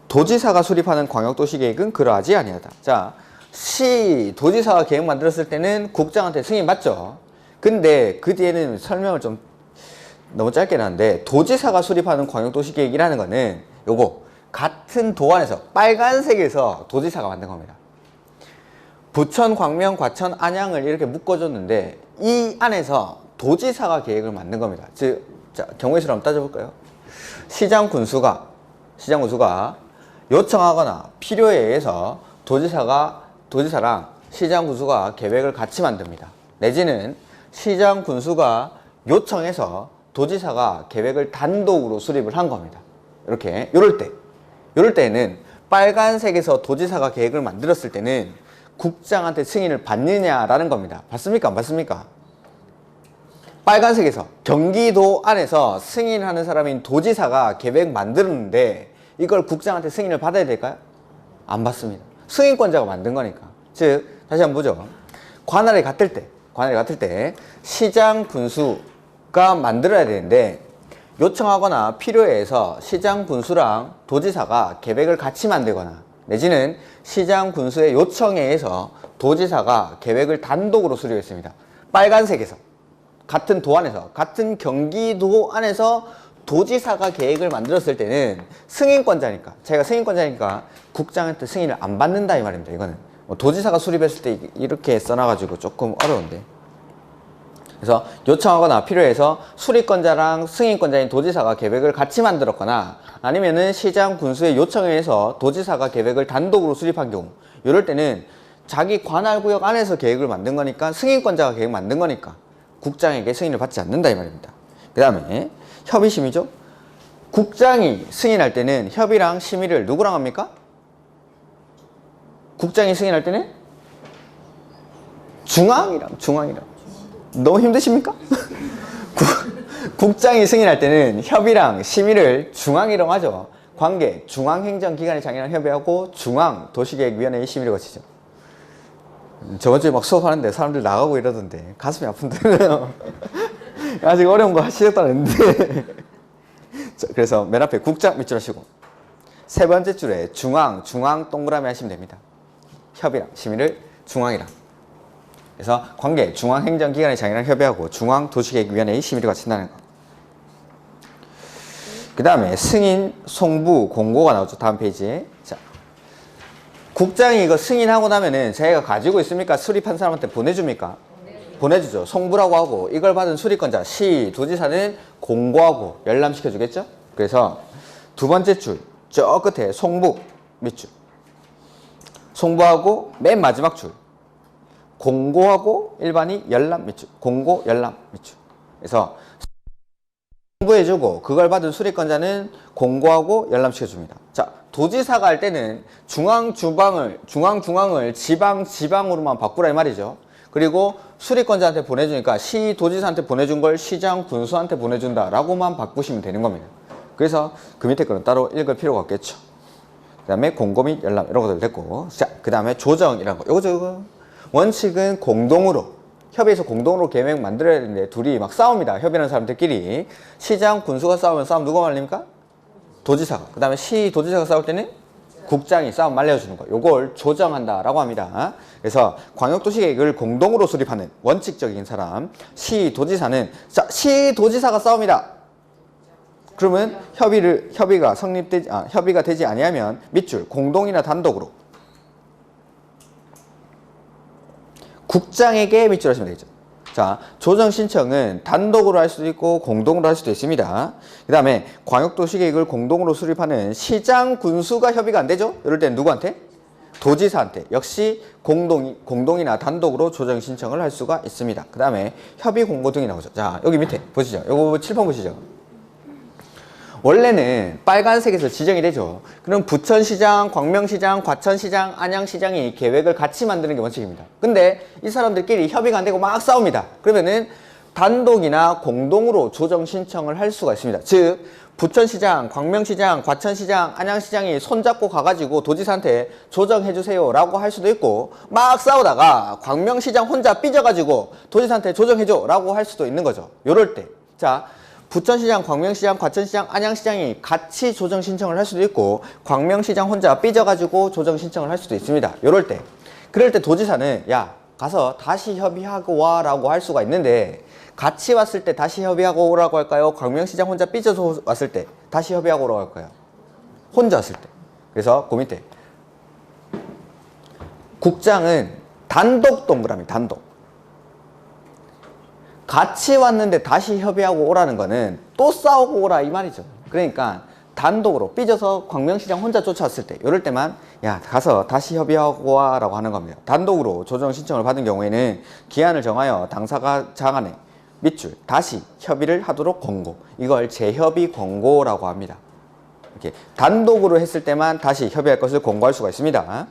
도지사가 수립하는 광역도시계획은 그러하지 아니하다. 자, 시도지사가 계획 만들었을 때는 국장한테 승인 받죠. 근데 그 뒤에는 설명을 좀 너무 짧게 해놨는데 도지사가 수립하는 광역도시계획이라는 거는 요거 같은 도 안에서 빨간색에서 도지사가 만든 겁니다. 부천, 광명, 과천, 안양을 이렇게 묶어줬는데 이 안에서 도지사가 계획을 만든 겁니다. 즉 자, 경우의 수를 한번 따져볼까요? 시장 군수가 요청하거나 필요에 의해서 도지사랑 시장 군수가 계획을 같이 만듭니다. 내지는 시장 군수가 요청해서 도지사가 계획을 단독으로 수립을 한 겁니다. 이렇게 요럴 때는 빨간색에서 도지사가 계획을 만들었을 때는 국장한테 승인을 받느냐라는 겁니다. 받습니까? 안 받습니까? 빨간색에서 경기도 안에서 승인하는 사람인 도지사가 계획 만들었는데 이걸 국장한테 승인을 받아야 될까요? 안 받습니다. 승인권자가 만든 거니까. 즉 다시 한번 보죠. 관할에 같을 때 시장 군수가 만들어야 되는데 요청하거나 필요에 의해서 시장 군수랑 도지사가 계획을 같이 만들거나 내지는 시장 군수의 요청에 의해서 도지사가 계획을 단독으로 수립했습니다. 빨간색에서 같은 도 안에서 같은 경기도 안에서 도지사가 계획을 만들었을 때는 승인권자니까 자기가 승인권자니까 국장한테 승인을 안 받는다 이 말입니다. 이거는 도지사가 수립했을 때 이렇게 써놔가지고 조금 어려운데 그래서 요청하거나 필요해서 수립권자랑 승인권자인 도지사가 계획을 같이 만들었거나 아니면은 시장 군수의 요청에 의해서 도지사가 계획을 단독으로 수립한 경우 이럴 때는 자기 관할구역 안에서 계획을 만든 거니까 승인권자가 계획 만든 거니까 국장에게 승인을 받지 않는다 이 말입니다. 그 다음에 협의심의죠. 국장이 승인할 때는 협의랑 심의를 누구랑 합니까? 국장이 승인할 때는 중앙이랑 너무 힘드십니까? 국장이 승인할 때는 협의랑 심의를 중앙이랑 하죠. 관계 중앙행정기관의 장이랑 협의하고 중앙도시계획위원회의 심의를 거치죠. 저번 주에 막 수업하는데 사람들 나가고 이러던데 가슴이 아픈데요. 아직 어려운 거 시작도 안 했는데. 그래서 맨 앞에 국장 밑줄 하시고 세 번째 줄에 중앙 동그라미 하시면 됩니다. 협의랑 심의를 중앙이랑. 그래서 관계 중앙행정기관의 장이랑 협의하고 중앙도시계획위원회의 심의를 거친다는 거. 그 다음에 승인, 송부, 공고가 나오죠. 다음 페이지에. 자, 국장이 이거 승인하고 나면은 자기가 가지고 있습니까? 수립한 사람한테 보내줍니까? 보내주죠. 송부라고 하고 이걸 받은 수립권자 시, 도지사는 공고하고 열람시켜주겠죠? 그래서 두 번째 줄, 저 끝에 송부 밑줄. 송부하고 맨 마지막 줄. 공고하고 일반이 열람 밑줄. 공고, 열람 밑줄. 그래서 송부해주고 그걸 받은 수립권자는 공고하고 열람시켜줍니다. 자, 도지사가 할 때는 중앙중앙을 지방으로만 바꾸라 이 말이죠. 그리고 수립권자한테 보내주니까 시도지사한테 보내준 걸 시장 군수한테 보내준다 라고만 바꾸시면 되는 겁니다. 그래서 그 밑에 거는 따로 읽을 필요가 없겠죠. 그 다음에 공고 및 열람 이런 것들 됐고 자, 그 다음에 조정이라는 거 요거 원칙은 공동으로 협의해서 공동으로 계획 만들어야 되는데 둘이 막 싸웁니다. 협의하는 사람들끼리 시장 군수가 싸우면 싸움 누가 말립니까? 도지사가. 그 다음에 시도지사가 싸울 때는 국장이 싸움 말려주는 거. 요걸 조정한다라고 합니다. 그래서 광역도시계획을 공동으로 수립하는 원칙적인 사람 시도지사는 자 시도지사가 싸웁니다. 그러면 협의가 되지 아니하면 밑줄 공동이나 단독으로 국장에게 밑줄 하시면 되겠죠. 자, 조정 신청은 단독으로 할 수도 있고 공동으로 할 수도 있습니다. 그 다음에 광역도시계획을 공동으로 수립하는 시장 군수가 협의가 안 되죠? 이럴 때는 누구한테? 도지사한테. 역시 공동이나 단독으로 조정 신청을 할 수가 있습니다. 그 다음에 협의 공고 등이 나오죠. 자, 여기 밑에 보시죠. 요거 칠판 보시죠. 원래는 빨간색에서 지정이 되죠. 그럼 부천시장, 광명시장, 과천시장, 안양시장이 계획을 같이 만드는 게 원칙입니다. 근데 이 사람들끼리 협의가 안 되고 막 싸웁니다. 그러면은 단독이나 공동으로 조정 신청을 할 수가 있습니다. 즉 부천시장, 광명시장, 과천시장, 안양시장이 손잡고 가가지고 도지사한테 조정해주세요 라고 할 수도 있고 막 싸우다가 광명시장 혼자 삐져가지고 도지사한테 조정해줘 라고 할 수도 있는 거죠. 요럴 때 자 부천시장, 광명시장, 과천시장, 안양시장이 같이 조정 신청을 할 수도 있고 광명시장 혼자 삐져가지고 조정 신청을 할 수도 있습니다. 그럴 때 도지사는 야 가서 다시 협의하고 와 라고 할 수가 있는데 같이 왔을 때 다시 협의하고 오라고 할까요? 광명시장 혼자 삐져서 왔을 때 다시 협의하고 오라고 할까요? 혼자 왔을 때. 그래서 그 밑에 국장은 단독 동그라미 단독 같이 왔는데 다시 협의하고 오라는 거는 또 싸우고 오라 이 말이죠. 그러니까 단독으로 삐져서 광명시장 혼자 쫓아왔을 때 이럴 때만 야 가서 다시 협의하고 와라고 하는 겁니다. 단독으로 조정 신청을 받은 경우에는 기한을 정하여 당사가 장안에 밑줄 다시 협의를 하도록 권고, 이걸 재협의 권고라고 합니다. 이렇게 단독으로 했을 때만 다시 협의할 것을 권고할 수가 있습니다.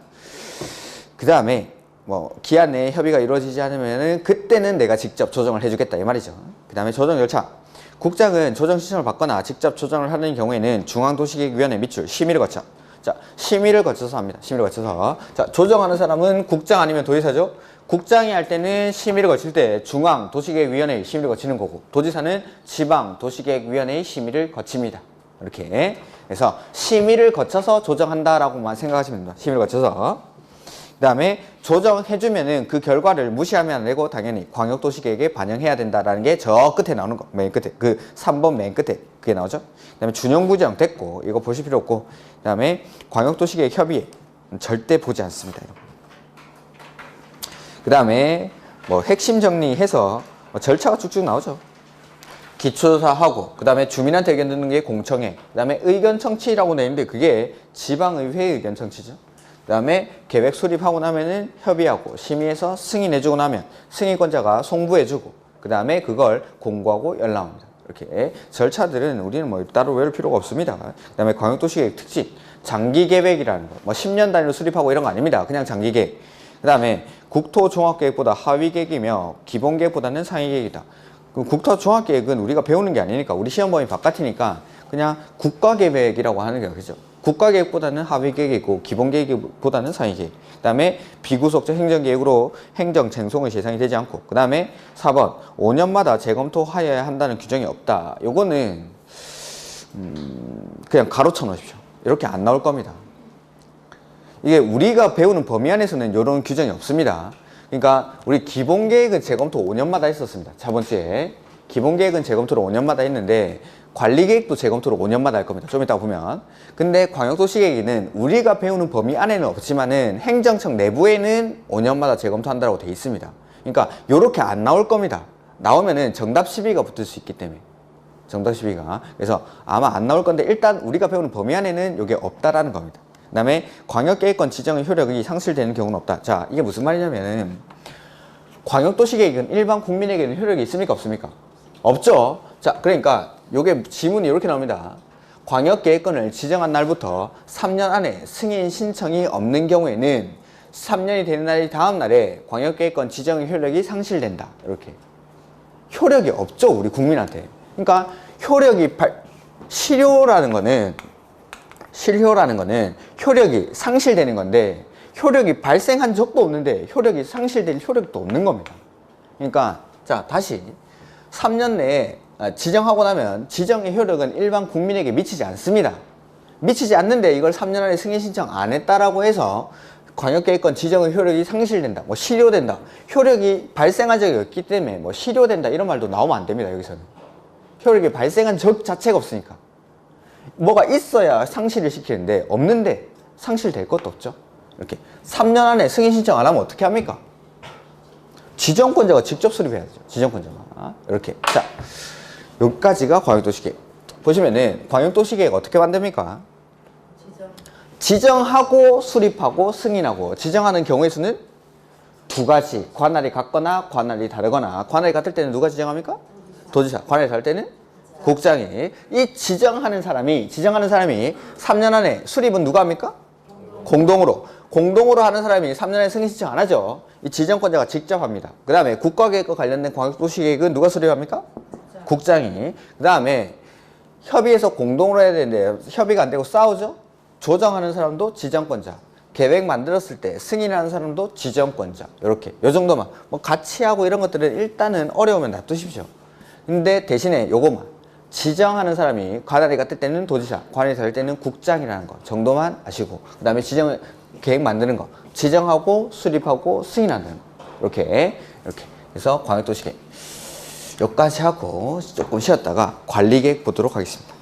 그 다음에 뭐 기한 내에 협의가 이루어지지 않으면은 그때는 내가 직접 조정을 해주겠다 이 말이죠. 그 다음에 조정 절차. 국장은 조정 신청을 받거나 직접 조정을 하는 경우에는 중앙도시계획위원회 밑줄 심의를 거쳐. 자, 심의를 거쳐서 합니다. 심의를 거쳐서. 자, 조정하는 사람은 국장 아니면 도지사죠. 국장이 할 때는 심의를 거칠 때 중앙도시계획위원회의 심의를 거치는 거고, 도지사는 지방도시계획위원회의 심의를 거칩니다. 이렇게. 그래서 심의를 거쳐서 조정한다라고만 생각하시면 됩니다. 심의를 거쳐서. 그 다음에 조정해주면은 그 결과를 무시하면 안 되고 당연히 광역도시계획에 반영해야 된다라는 게 저 끝에 나오는 거. 맨 끝에. 그 3번 맨 끝에 그게 나오죠. 그 다음에 준용구정 됐고, 이거 보실 필요 없고, 그 다음에 광역도시계획 협의회 절대 보지 않습니다. 그 다음에 뭐 핵심 정리해서 뭐 절차가 쭉쭉 나오죠. 기초조사하고, 그 다음에 주민한테 의견 듣는 게 공청회, 그 다음에 의견 청취라고 돼 있는데 그게 지방의회 의견 청취죠. 그 다음에 계획 수립하고 나면은 협의하고, 심의해서 승인해주고 나면 승인권자가 송부해주고, 그 다음에 그걸 공고하고 연락합니다. 이렇게 절차들은 우리는 뭐 따로 외울 필요가 없습니다. 그 다음에 광역도시계획 특징, 장기계획이라는 거, 뭐 10년 단위로 수립하고 이런 거 아닙니다. 그냥 장기계획. 그 다음에 국토종합계획보다 하위계획이며 기본계획보다는 상위계획이다. 국토종합계획은 우리가 배우는 게 아니니까, 우리 시험 범위 바깥이니까 그냥 국가계획이라고 하는 게 그죠. 국가계획보다는 하위계획이고 기본계획보다는 상위계획. 그 다음에 비구속적 행정계획으로 행정 쟁송의 예상이 되지 않고, 그 다음에 4번 5년마다 재검토하여야 한다는 규정이 없다. 요거는 그냥 가로쳐 놓으십시오. 이렇게 안 나올 겁니다. 이게 우리가 배우는 범위 안에서는 이런 규정이 없습니다. 그러니까 우리 기본계획은 재검토 5년마다 했었습니다. 저번주에 기본계획은 재검토를 5년마다 했는데 관리계획도 재검토를 5년마다 할 겁니다. 좀 이따 보면. 근데 광역도시계획은 우리가 배우는 범위 안에는 없지만은 행정청 내부에는 5년마다 재검토한다고 돼 있습니다. 그러니까 요렇게 안 나올 겁니다. 나오면은 정답 시비가 붙을 수 있기 때문에. 정답 시비가. 그래서 아마 안 나올 건데 일단 우리가 배우는 범위 안에는 이게 없다라는 겁니다. 그 다음에 광역계획권 지정의 효력이 상실되는 경우는 없다. 자, 이게 무슨 말이냐면은 광역도시계획은 일반 국민에게는 효력이 있습니까? 없습니까? 없죠. 자, 그러니까 요게 지문이 이렇게 나옵니다. 광역계획권을 지정한 날부터 3년 안에 승인 신청이 없는 경우에는 3년이 되는 날이 다음 날에 광역계획권 지정의 효력이 상실된다. 이렇게. 효력이 없죠, 우리 국민한테. 그러니까 실효라는 거는 효력이 상실되는 건데, 효력이 발생한 적도 없는데 효력이 상실될 효력도 없는 겁니다. 그러니까 자, 다시 3년 내에 지정하고 나면 지정의 효력은 일반 국민에게 미치지 않습니다. 미치지 않는데 이걸 3년 안에 승인 신청 안 했다라고 해서 광역계획권 지정의 효력이 상실된다, 뭐 실효된다, 효력이 발생한 적이 없기 때문에 뭐 실효된다 이런 말도 나오면 안 됩니다. 여기서는 효력이 발생한 적 자체가 없으니까. 뭐가 있어야 상실을 시키는데 없는데 상실될 것도 없죠. 이렇게 3년 안에 승인 신청 안 하면 어떻게 합니까? 지정권자가 직접 수립해야죠. 지정권자가. 이렇게. 자, 여기까지가 광역도시계획. 보시면은 광역도시계획 어떻게 만듭니까? 지정하고 수립하고 승인하고. 지정하는 경우의 수는 두 가지. 관할이 같거나 관할이 다르거나. 관할이 같을 때는 누가 지정합니까? 도지사. 관할이 다를 때는 국장이. 이 지정하는 사람이 3년 안에 수립은 누가 합니까? 공동으로 하는 사람이 3년 안에 승인 신청 안 하죠. 이 지정권자가 직접 합니다. 그 다음에 국가계획과 관련된 광역도시계획은 누가 수립합니까? 국장이. 그 다음에 협의해서 공동으로 해야 되는데 협의가 안 되고 싸우죠? 조정하는 사람도 지정권자. 계획 만들었을 때 승인하는 사람도 지정권자. 이렇게. 요 정도만. 뭐 같이 하고 이런 것들은 일단은 어려우면 놔두십시오. 근데 대신에 요거만. 지정하는 사람이 관할이 같을 때는 도지사, 관할이 다를 때는 국장이라는 거 정도만 아시고, 그 다음에 계획 만드는 거, 지정하고 수립하고 승인하는 거. 이렇게. 그래서 광역도시계획. 여기까지 하고 조금 쉬었다가 관리계획 보도록 하겠습니다.